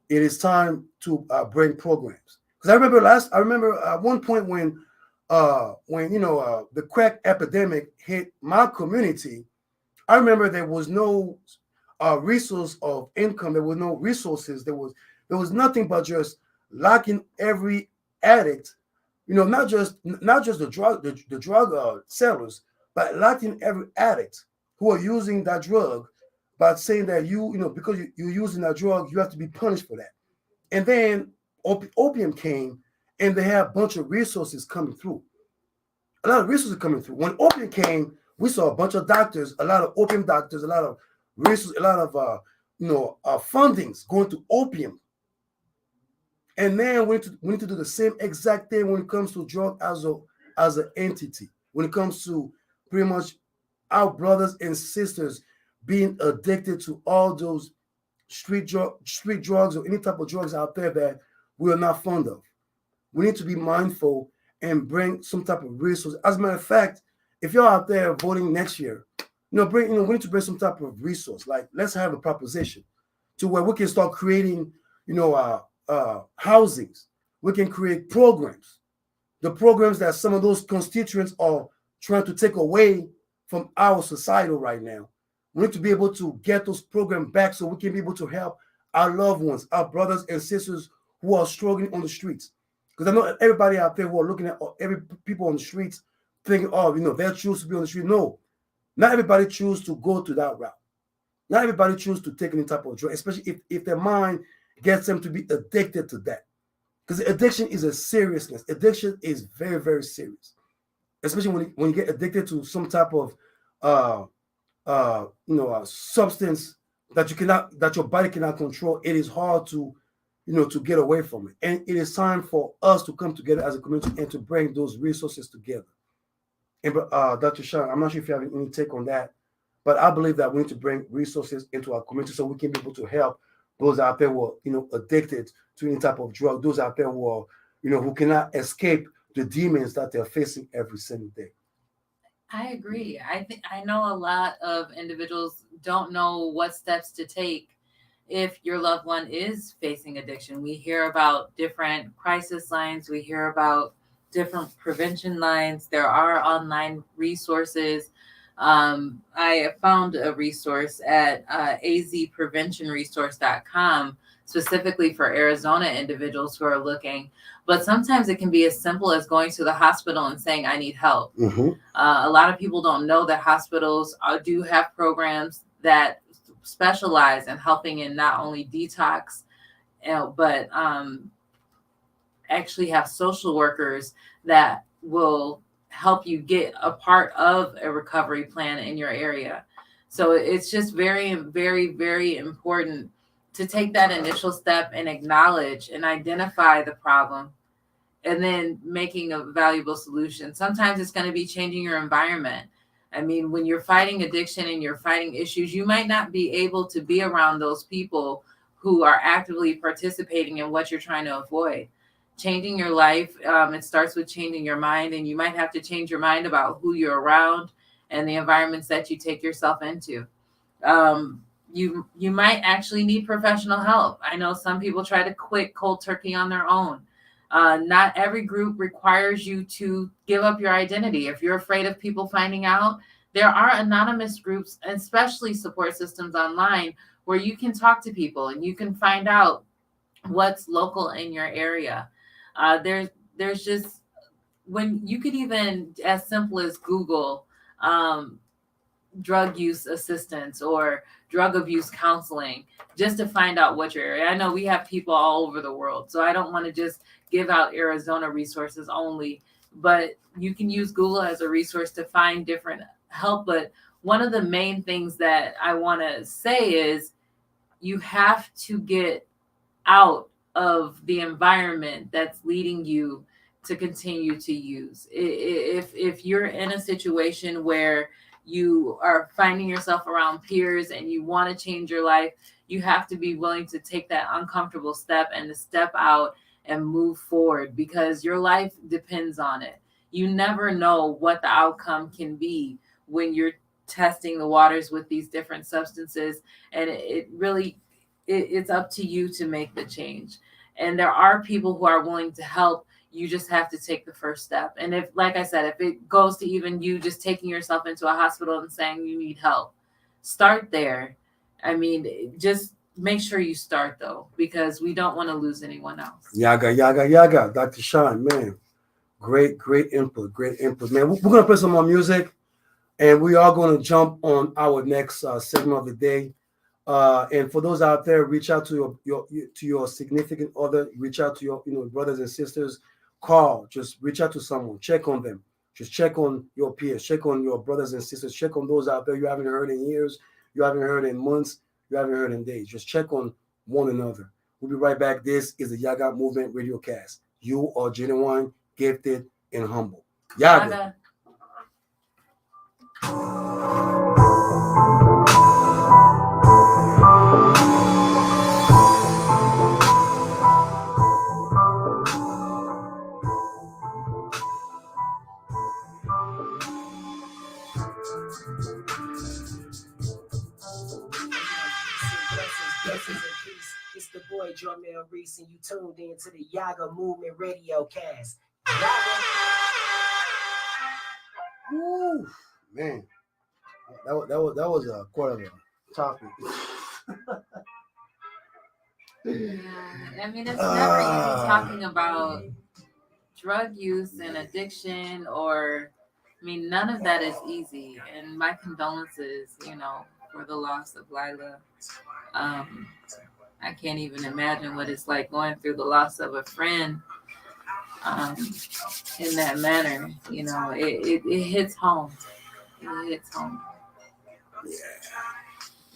A: It is time to bring programs. Because I remember at one point when the crack epidemic hit my community, I remember there was no resource of income. There were no resources. There was nothing but just locking every addict. Not just the drug sellers, but locking every addict who are using that drug by saying that because you're using that drug, you have to be punished for that. And then opium came, and they had a bunch of resources coming through. A lot of resources coming through. When opium came, we saw a bunch of doctors, a lot of opium doctors, a lot of resources, a lot of fundings going to opium. And then we need to do the same exact thing when it comes to drug as an entity. When it comes to pretty much our brothers and sisters being addicted to all those street drugs or any type of drugs out there that we are not fond of. We need to be mindful and bring some type of resource. As a matter of fact, if you're out there voting next year, we need to bring some type of resource. Like, let's have a proposition to where we can start creating, housings. We can create programs. The programs that some of those constituents are trying to take away from our society right now. We need to be able to get those programs back so we can be able to help our loved ones, our brothers and sisters who are struggling on the streets. Because I know everybody out there who are looking at every people on the streets thinking, they choose to be on the street. No, not everybody choose to go to that route. Not everybody choose to take any type of drug, especially if their mind gets them to be addicted to that. Because addiction is a seriousness. Addiction is very, very serious. Especially when you get addicted to some type of substance that your body cannot control. It is hard to get away from it. And it is time for us to come together as a community and to bring those resources together. And Dr. Sean, I'm not sure if you have any take on that, but I believe that we need to bring resources into our community so we can be able to help those out there who are addicted to any type of drug, those out there who are, who cannot escape the demons that they're facing every single day.
B: I agree. I know a lot of individuals don't know what steps to take if your loved one is facing addiction. We hear about different crisis lines. We hear about different prevention lines. There are online resources. I found a resource at azpreventionresource.com specifically for Arizona individuals who are looking. But sometimes it can be as simple as going to the hospital and saying, I need help.
A: Mm-hmm.
B: A lot of people don't know that hospitals do have programs that specialize in helping in not only detox, but actually have social workers that will help you get a part of a recovery plan in your area. So it's just very, very, very important to take that initial step and acknowledge and identify the problem and then making a valuable solution. Sometimes it's going to be changing your environment. I mean, when you're fighting addiction and you're fighting issues, you might not be able to be around those people who are actively participating in what you're trying to avoid. Changing your life, it starts with changing your mind, and you might have to change your mind about who you're around and the environments that you take yourself into. You might actually need professional help. I know some people try to quit cold turkey on their own. Not every group requires you to give up your identity. If you're afraid of people finding out, there are anonymous groups, especially support systems online, where you can talk to people and you can find out what's local in your area. There's just, when you could even, as simple as Google, drug use assistance or drug abuse counseling, just to find out what your area. I know we have people all over the world, so I don't want to just give out Arizona resources only, but you can use Google as a resource to find different help. But one of the main things that I want to say is you have to get out of the environment that's leading you to continue to use. If you're in a situation where you are finding yourself around peers and you want to change your life, you have to be willing to take that uncomfortable step and to step out and move forward, because your life depends on it. You never know what the outcome can be when you're testing the waters with these different substances. And it's up to you to make the change. And there are people who are willing to help. You just have to take the first step. And if, like I said, if it goes to even you just taking yourself into a hospital and saying you need help, start there. I mean, just make sure you start though, because we don't want to lose anyone else.
A: Yaggah. Dr. Sean, man. Great input. Man. We're going to play some more music, and we are going to jump on our next segment of the day. And for those out there, reach out to your significant other, reach out to your brothers and sisters, call, just reach out to someone, check on them, just check on your peers, check on your brothers and sisters, check on those out there you haven't heard in years, you haven't heard in months, you haven't heard in days. Just check on one another. We'll be right back. This is the Yaggah Movement Radiocast. You are genuine, gifted, and humble. Yaggah.
E: It's the boy Jormel Reese, and you tuned in to the Yaggah Movement Radiocast.
A: Woo, man, that was a quite of a topic.
B: Yeah, I mean, it's never easy talking about drug use and addiction, or, I mean, none of that is easy. And my condolences, for the loss of Lila. I can't even imagine what it's like going through the loss of a friend in that manner. It hits home. It hits home.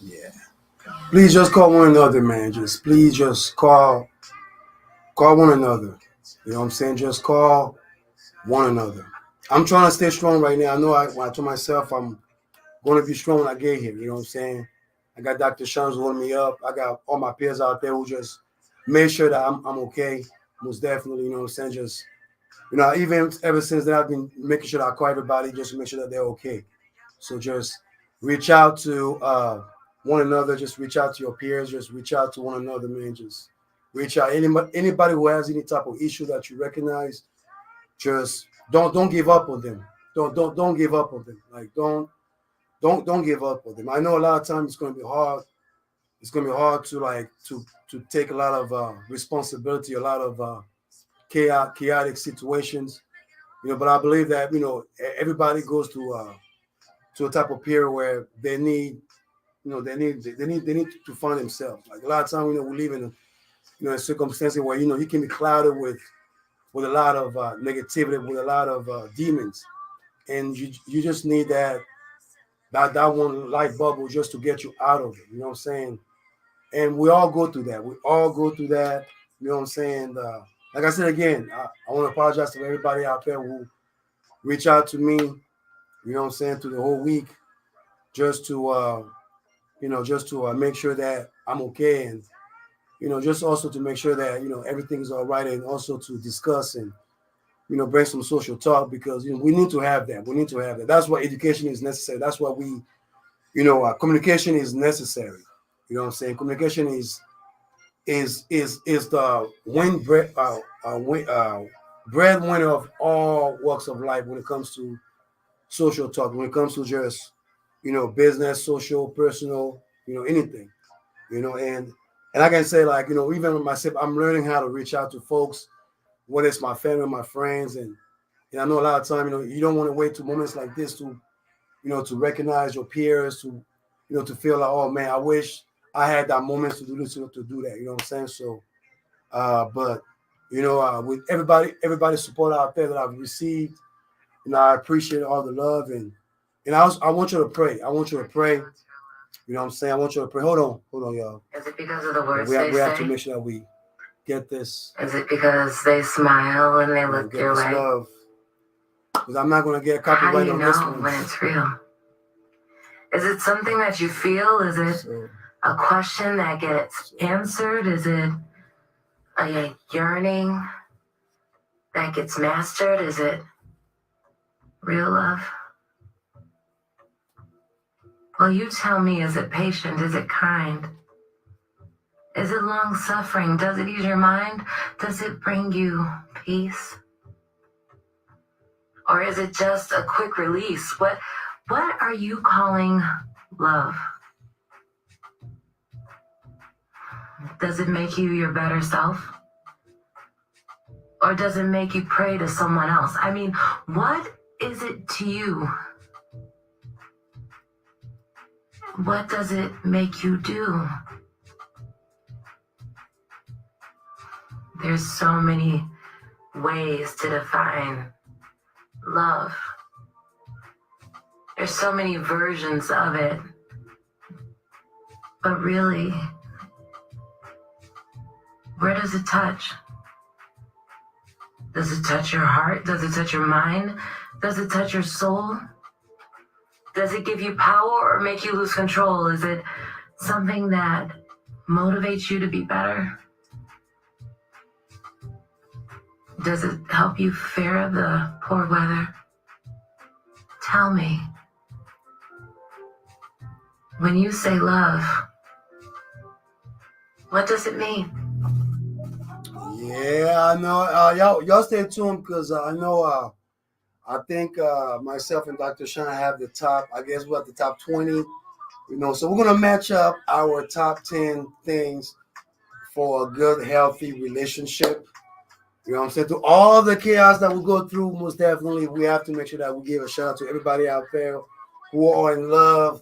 A: Yeah. Please just call one another, man. Please just call one another. You know what I'm saying? Just call one another. I'm trying to stay strong right now. I know when I told myself I'm going to be strong when I get here. You know what I'm saying? I got Dr. Shams holding me up. I got all my peers out there who just made sure that I'm okay. Most definitely, you know what I'm saying? Just, even ever since then, I've been making sure that I call everybody just to make sure that they're okay. So just reach out to one another. Just reach out to your peers. Just reach out to one another, man. Just reach out. Anybody who has any type of issue that you recognize, just don't give up on them. Don't give up on them. Like don't give up on them. I know a lot of times it's going to be hard. It's going to be hard to take a lot of responsibility, a lot of chaotic situations, but I believe that, everybody goes to a type of period where they need to find themselves. Like a lot of times, we live in a circumstance where, you can be clouded with a lot of negativity, with a lot of demons. And you just need that one light bubble just to get you out of it. You know what I'm saying? And we all go through that. You know what I'm saying? Like I said again, I want to apologize to everybody out there who reach out to me, you know what I'm saying, through the whole week, just to make sure that I'm okay, and just also to make sure that everything's all right, and also to discuss and bring some social talk, because we need to have that. We need to have that. That's why education is necessary. That's why communication is necessary. You know what I'm saying? Communication is the breadwinner of all walks of life when it comes to social talk. When it comes to just business, social, personal, anything. And I can say, like, even with myself, I'm learning how to reach out to folks, whether it's my family, my friends, and I know a lot of time, you don't want to wait to moments like this to recognize your peers, to feel like, oh man, I wish I had that moment to do this, to do that. You know what I'm saying? So, but with everybody's support out there that I've received, I appreciate all the love, and I want you to pray. I want you to pray. You know what I'm saying? I want you to pray. Hold on, y'all.
F: Is it because of the words
A: we
F: they
A: have
F: say?
A: to make sure that we get this.
F: Is it because they smile and they look your way?
A: Love. Because I'm not going to get copyright
F: How do you
A: on
F: know
A: this one.
F: when it's real? Is it something that you feel? Is it a question that gets answered? Is it a yearning that gets mastered? Is it real love? Well, you tell me, is it patient? Is it kind? Is it long suffering? Does it ease your mind? Does it bring you peace? Or is it just a quick release? What are you calling love? Does it make you your better self? Or does it make you pray to someone else? I mean, what is it to you? What does it make you do? There's so many ways to define love. There's so many versions of it. But really, where does it touch? Does it touch your heart? Does it touch your mind? Does it touch your soul? Does it give you power or make you lose control? Is it something that motivates you to be better? Does it help you fear the poor weather? Tell me, when you say love, what does it mean?
A: Yeah, I know. Y'all stay tuned because I know. I think myself and Dr. Sean have the top. I guess we're at the top 20. So we're gonna match up our top 10 things for a good, healthy relationship. You know what I'm saying? To all the chaos that we go through, most definitely, we have to make sure that we give a shout out to everybody out there who are in love.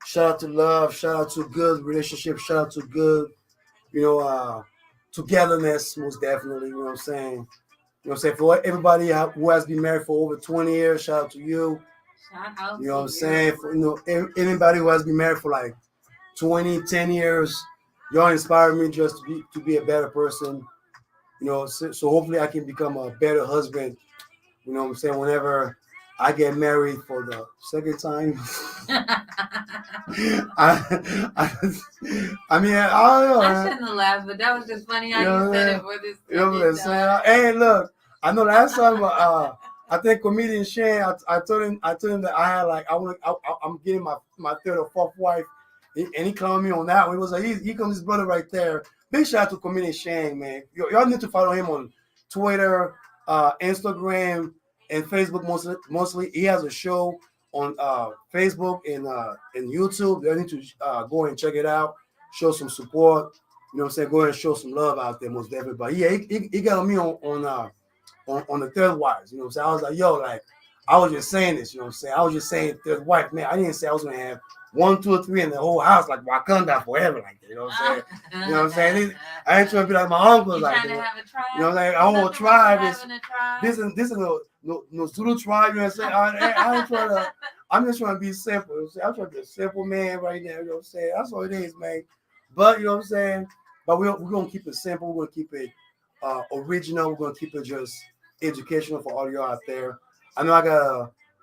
A: Shout out to love. Shout out to good relationships. Shout out to good, togetherness, most definitely. You know what I'm saying? You know what I'm saying? For everybody who has been married for over 20 years, shout out to you.
B: Shout out
A: You know what I'm
B: to
A: saying? For, anybody who has been married for like 10 years, y'all inspire me just to be a better person. So hopefully I can become a better husband. You know what I'm saying? Whenever I get married for the second time. I mean, I don't know.
B: I shouldn't have laughed, but that was just funny how you said it for this.
A: You know what I'm saying? Hey, look, I know last time I think comedian Shane, I told him that I had I'm getting my third or fourth wife, and he called me on that one. He was like, he comes his brother right there. Big shout out to comedian Shane, man. Y'all need to follow him on Twitter, Instagram, and Facebook mostly. He has a show on Facebook and YouTube. You need to go and check it out. Show some support. You know what I'm saying? Go ahead and show some love out there, most definitely. But yeah, he got on me on the third wives. You know what I'm saying? I was like, yo, like, I was just saying this. You know what I'm saying? I was just saying third wife, man. I didn't say I was gonna have 1, 2, or 3 in the whole house like Wakanda forever, like that. You know what I'm saying? You know what I'm saying? I ain't trying to be like my uncle, like that.
B: Have a tribe?
A: You know, like our whole tribe is this is no Zulu tribe. You know what I'm saying? I ain't trying to. I'm just trying to be simple. You know what I'm saying? I'm trying to be a simple man right now. You know what I'm saying? That's all it is, man. But you know what I'm saying? But we're gonna keep it simple. We're gonna keep it original. We're gonna keep it just educational for all y'all out there. I know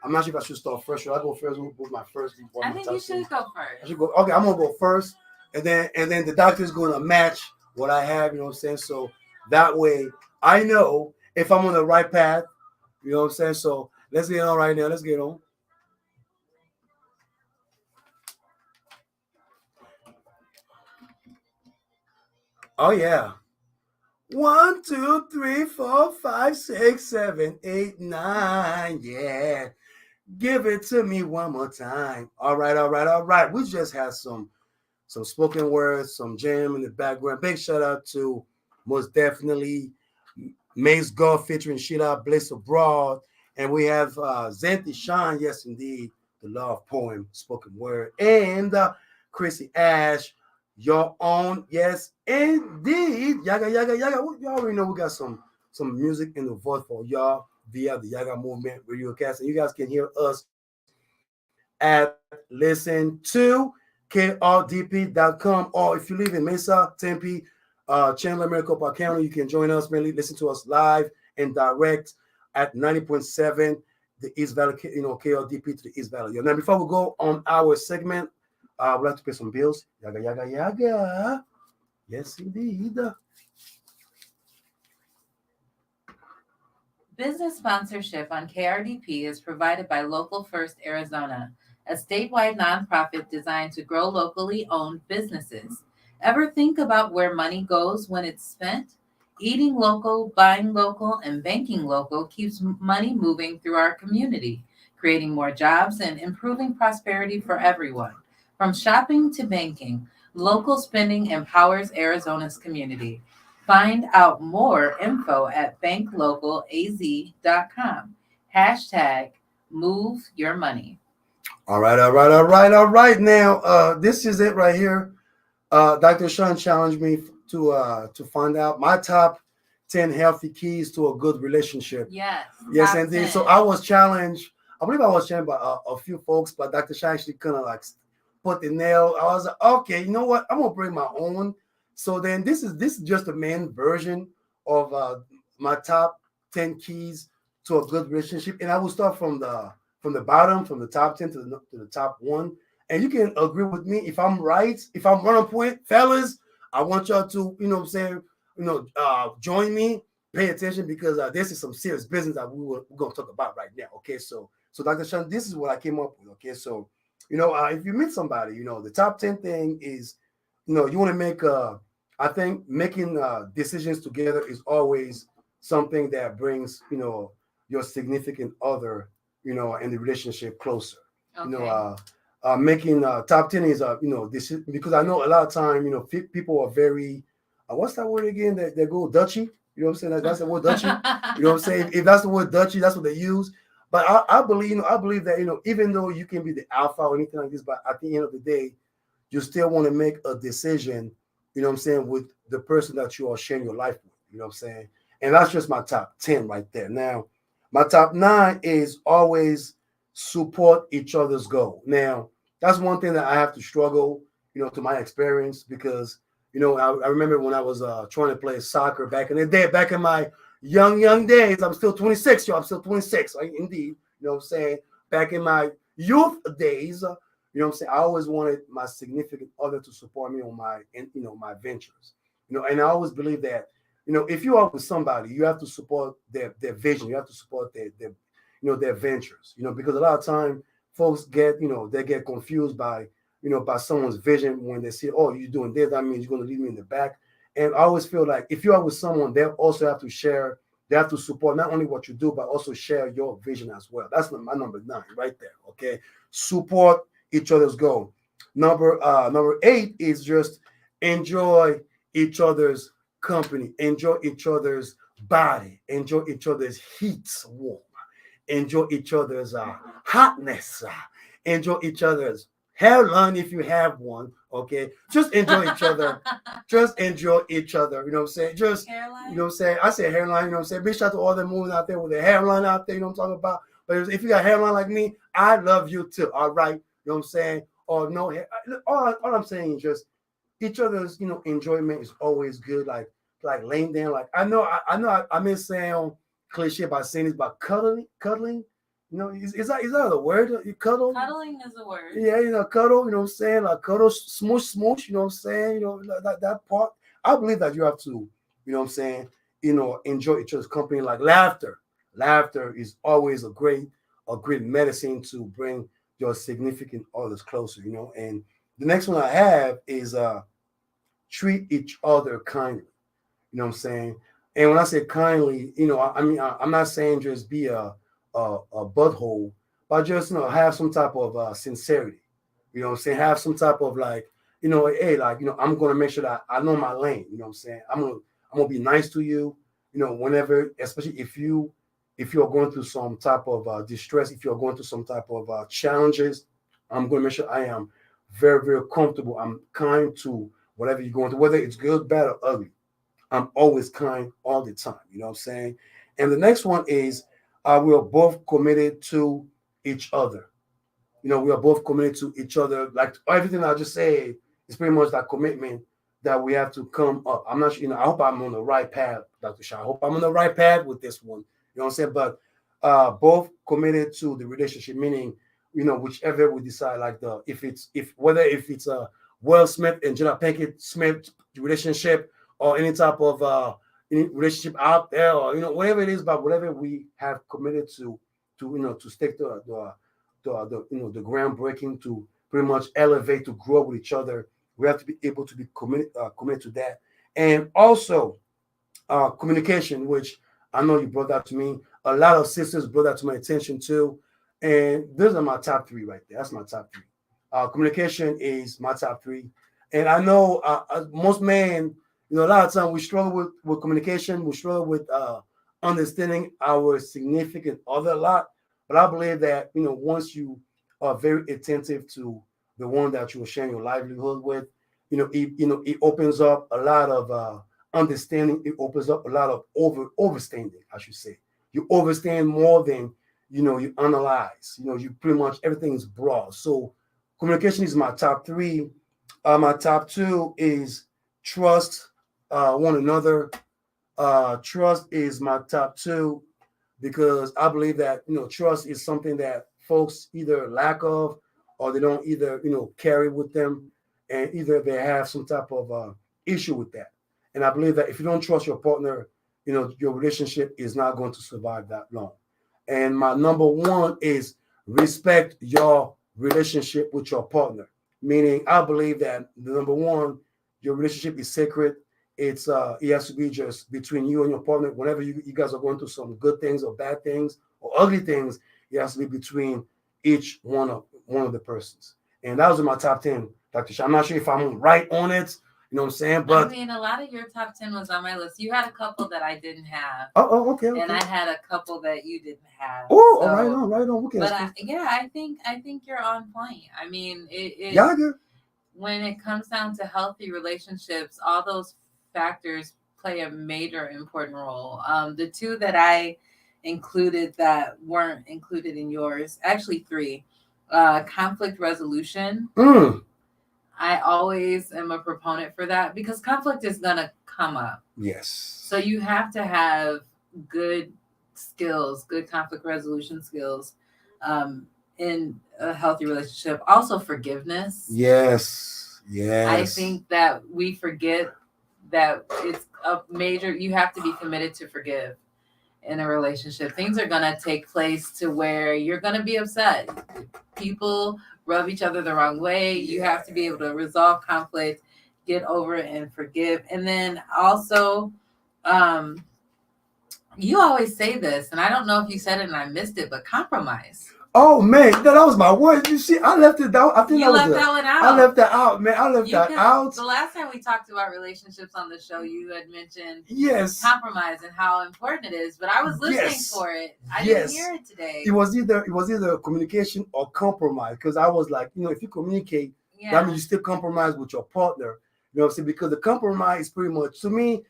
A: I'm not sure if I should start first. Should I go first with my first?
B: I think you should go first.
A: I should go. Okay, I'm gonna go first, and then the doctor's gonna match what I have. You know what I'm saying? So that way I know if I'm on the right path. You know what I'm saying? So let's get on right now. Let's get on. Oh yeah. 1, 2, 3, 4, 5, 6, 7, 8, 9. Yeah. Give it to me one more time. All right. We just had some spoken words, some jam in the background. Big shout out to most definitely Mace Golf featuring Sheila Bliss Abroad. And we have Zenti Sean, yes indeed, the love poem, spoken word. And Chrissy Ash, your own, yes indeed. Yaggah. You already know we got some music in the voice for y'all via the Yaggah Movement Radiocast. And you guys can hear us at listen to KRDP.com, or if you live in Mesa, Tempe, Chandler, Maricopa County, you can join us, mainly listen to us live and direct at 90.7 the East Valley, KRDP to the East Valley. Now, before we go on our segment, we'd like to pay some bills. Yaggah. Yes, indeed.
B: Business sponsorship on KRDP is provided by Local First Arizona, a statewide nonprofit designed to grow locally owned businesses. Ever think about where money goes when it's spent? Eating local, buying local, and banking local keeps money moving through our community, creating more jobs and improving prosperity for everyone. From shopping to banking, Local spending empowers Arizona's community. Find out more info at banklocalaz.com. Hashtag move your money.
A: All right. Now, this is it right here. Dr. Sean challenged me to find out my top 10 healthy keys to a good relationship.
B: Yes.
A: Yes,
B: top
A: indeed.
B: 10.
A: So I was challenged. I believe I was challenged by a few folks, but Dr. Sean actually kind of like put the nail. I was like, okay, you know what? I'm gonna bring my own. So then this is just a main version of my top 10 keys to a good relationship, and I will start from the bottom, from the top 10 to the top one. And you can agree with me if I'm right, if I'm right on point, fellas. I want y'all to, what I'm saying, join me, pay attention, because this is some serious business that we're going to talk about right now. Okay, so Dr. Sean, this is what I came up with. Okay, so if you meet somebody, the top 10 thing is, you want to make I think making decisions together is always something that brings your significant other in the relationship closer.
B: Okay.
A: Making top 10 is this, because I know a lot of time people are very what's that word again, that they go Dutchy, you know what I'm saying, that's the word Dutchy, you know what I'm saying, if that's the word Dutchy, that's what they use. But I believe that even though you can be the alpha or anything like this, but at the end of the day you still want to make a decision, you know what I'm saying, with the person that you are sharing your life with, you know what I'm saying. And that's just my top 10 right there. Now my top 9 is always support each other's goal. Now that's one thing that I have to struggle, to my experience, because I remember when I was trying to play soccer back in the day, back in my young days. I'm still 26, I'm still 26, right? Indeed, you know what I'm saying. Back in my youth days, you know what I'm saying, I always wanted my significant other to support me on my ventures. And I always believe that, if you are with somebody, you have to support their vision. You have to support their ventures. Because a lot of time folks get confused by by someone's vision when they see, oh, you're doing this, that means you're going to leave me in the back. And I always feel like if you are with someone, they also have to share, they have to support not only what you do, but also share your vision as well. That's my number 9 right there. Okay, support each other's goal. Number 8 is just enjoy each other's company, enjoy each other's body, enjoy each other's heat warm, enjoy each other's hotness, enjoy each other's hairline if you have one. Okay, just enjoy each other. Just enjoy each other. You know what I'm saying? Just
B: Hairline?
A: you know what I'm saying? I say hairline. You know what I'm saying? Big shout out to all them moving out there with their hairline out there. You know what I'm talking about? But if you got hairline like me, I love you too. All right. You know what I'm saying? Or no hair. All I'm saying is just each other's enjoyment is always good. Like laying down. Like I know I may sound cliche by saying this, but cuddling. Is that a word? You cuddle?
B: Cuddling is a word.
A: Yeah, cuddle, you know what I'm saying? Like cuddle, smoosh, you know what I'm saying? That part. I believe that you have to, you know what I'm saying, enjoy each other's company. Like laughter. Laughter is always a great medicine to bring your significant others closer, And the next one I have is treat each other kindly. You know what I'm saying? And when I say kindly, I'm not saying just be a butthole, but just have some type of sincerity. You know what I'm saying? Have some type of hey, I'm gonna make sure that I know my lane. You know what I'm saying? I'm gonna be nice to you. Whenever, especially if you are going through some type of distress, if you're going through some type of challenges, I'm gonna make sure I am very, very comfortable. I'm kind to whatever you're going through, whether it's good, bad, or ugly. I'm always kind all the time. You know what I'm saying? And the next one is we are both committed to each other. We are both committed to each other. Like everything I just said is pretty much that commitment that we have to come up. I'm not sure, I hope I'm on the right path, Dr. Shah. I hope I'm on the right path with this one. You know what I'm saying? But both committed to the relationship, meaning, whichever we decide, like whether it's a Will Smith and Jada Pinkett Smith relationship, or any type of any relationship out there, or whatever it is, but whatever we have committed to stick to the groundbreaking, to pretty much elevate, to grow with each other. We have to be able to be committed to that. And also communication, which I know you brought that to me. A lot of sisters brought that to my attention too. And those are my top 3 right there. That's my top 3. Communication is my top 3. And I know most men, a lot of times we struggle with communication. We struggle with understanding our significant other a lot. But I believe that, once you are very attentive to the one that you are sharing your livelihood with, it opens up a lot of understanding. It opens up a lot of overstanding, I should say. You overstand more than, you analyze. You pretty much everything is broad. So communication is my top three. My top two is trust one another. Trust is my top two because I believe that trust is something that folks either lack of or they don't either carry with them, and either they have some type of issue with that. And I believe that if you don't trust your partner, your relationship is not going to survive that long. And my number one is respect your relationship with your partner. Meaning, I believe that the number one, your relationship is sacred. It has to be just between you and your partner. Whenever you guys are going through some good things or bad things or ugly things, it has to be between each one of the persons. And that was in my top 10, Dr. Shah. I'm not sure if I'm right on it. You know what I'm saying? But
B: I mean, a lot of your top 10 was on my list. You had a couple that I didn't have.
A: okay.
B: And I had a couple that you didn't have.
A: Oh,
B: so,
A: right on. Okay.
B: But I think you're on point. I mean,
A: Yaggah.
B: When it comes down to healthy relationships, all those factors play a major important role. The two that I included that weren't included in yours, actually three, conflict resolution. I always am a proponent for that because conflict is going to come up.
A: Yes.
B: So you have to have good skills, good conflict resolution skills in a healthy relationship. Also forgiveness.
A: Yes.
B: I think that we forget that it's a major, you have to be committed to forgive in a relationship. Things are going to take place to where you're going to be upset. People rub each other the wrong way. You have to be able to resolve conflict, get over it, and forgive. And then also, you always say this, and I don't know if you said it and I missed it, but compromise.
A: Oh man, that was my word. You see, I left it out. I think
B: you left that one out.
A: I left that out, man. I left that out.
B: The last time we talked about relationships on the show, you had mentioned compromise and how important it is. But I was listening for it. I didn't hear it today.
A: It was either communication or compromise. Because I was like, if you communicate, that means you still compromise with your partner. You know what I'm saying? Because the compromise is pretty much, to me,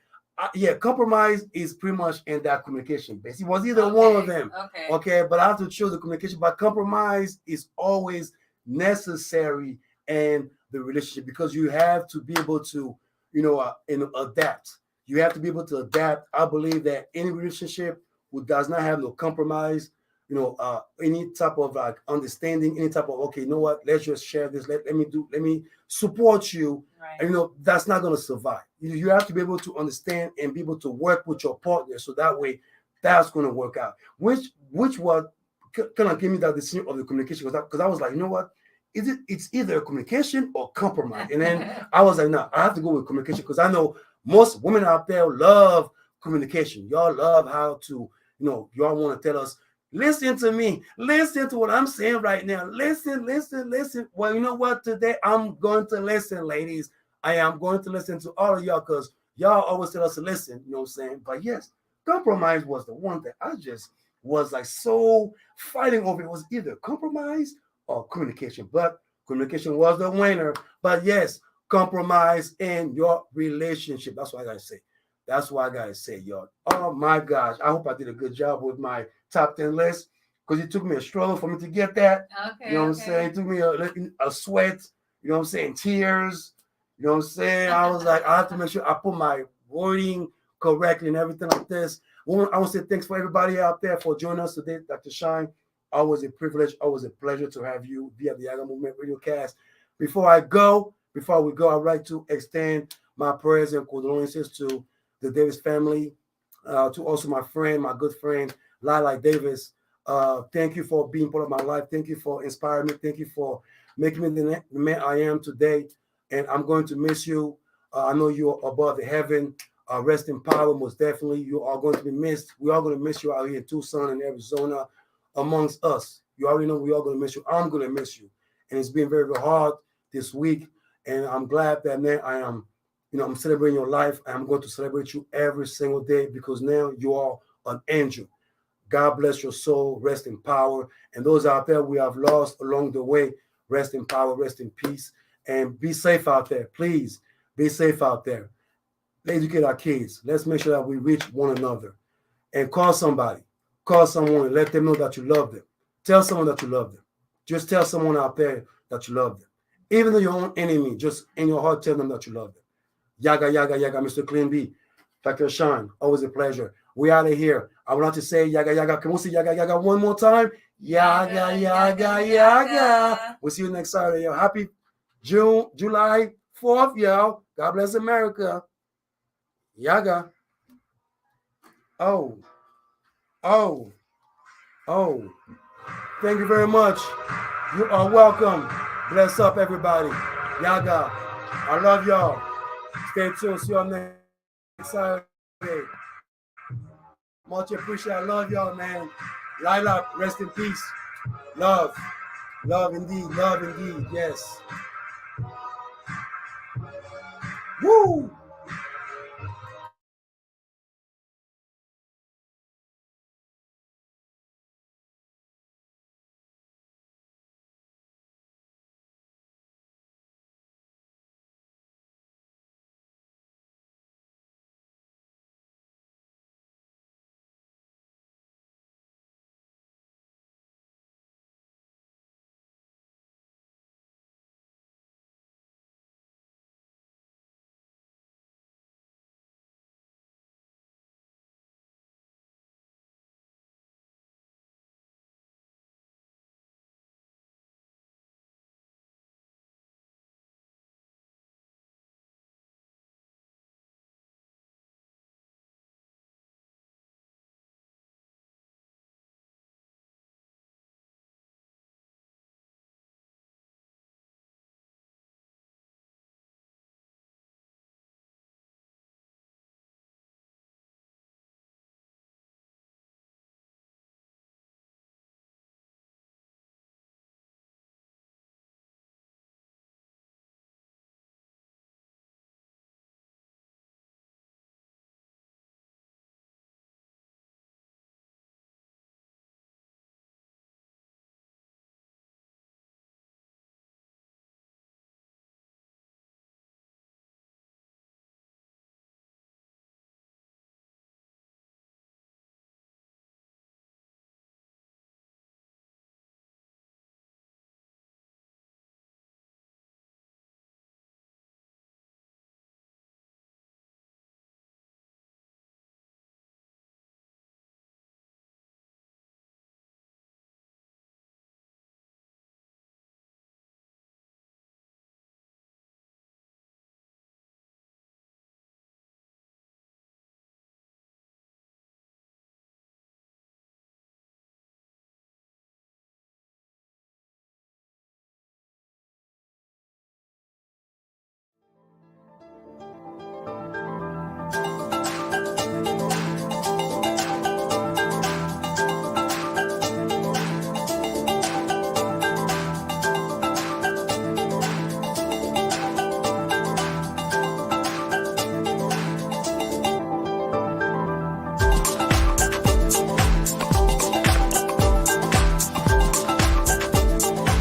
A: compromise is pretty much in that communication base. It was either one of them. Okay, but I have to choose the communication. But compromise is always necessary in the relationship because you have to be able to, adapt. You have to be able to adapt. I believe that any relationship who does not have no compromise, any type of like understanding, any type of let's just share this. Let me support you.
B: Right.
A: And that's not going to survive. You have to be able to understand and be able to work with your partner, so that way that's going to work out. Which what kind of gave me that decision of the communication because I was like, it's either communication or compromise. And then I was like, no, I have to go with communication because I know most women out there love communication. Y'all love how to, y'all want to tell us, listen to me. Listen to what I'm saying right now. Listen. Well, you know what? Today I'm going to listen, ladies. I am going to listen to all of y'all because y'all always tell us to listen. You know what I'm saying? But yes, compromise was the one that I just was like so fighting over. It was either compromise or communication. But communication was the winner. But yes, compromise in your relationship. That's what I gotta say. Y'all. Oh my gosh. I hope I did a good job with my top 10 list because it took me a struggle for me to get that.
B: Okay.
A: You know what I'm saying? It took me a sweat, you know what I'm saying? Tears, you know what I'm saying? I was like, I have to make sure I put my wording correctly and everything like this. I want to say thanks for everybody out there for joining us today, Dr. Shine. Always a privilege, always a pleasure to have you via the Yaggah Movement Radiocast. Before we go, I'd like to extend my prayers and condolences to the Davis family, to also my good friend, Lila Davis. Thank you for being part of my life. Thank you for inspiring me. Thank you for making me the man I am today. And I'm going to miss you. I know you're above the heaven. Rest in power, most definitely. You are going to be missed. We are going to miss you out here in Tucson and Arizona amongst us. You already know we are going to miss you. I'm going to miss you. And it's been very, very hard this week. And I'm glad that now I'm celebrating your life. I'm going to celebrate you every single day because now you are an angel. God bless your soul. Rest in power. And those out there we have lost along the way, rest in power, rest in peace, and be safe out there. Please be safe out there. Let's educate our kids. Let's make sure that we reach one another. And call somebody. Call someone and let them know that you love them. Tell someone that you love them. Just tell someone out there that you love them. Even though your own enemy, just in your heart, tell them that you love them. Yaggah, Yaggah, Yaggah, Mr. Clean B. Dr. Sean, always a pleasure. We out of here. I would like to say Yaggah, Yaggah. Can we say Yaggah, Yaggah one more time? Yaggah, Yaggah, Yaggah. We'll see you next Saturday. Yo. Happy July 4th, y'all. God bless America. Yaggah. Oh. Thank you very much. You are welcome. Bless up, everybody. Yaggah. I love y'all. Stay tuned. See y'all next Saturday. Much appreciate. I love y'all, man. Lilac, rest in peace. Love. Love indeed. Love indeed. Yes. Woo!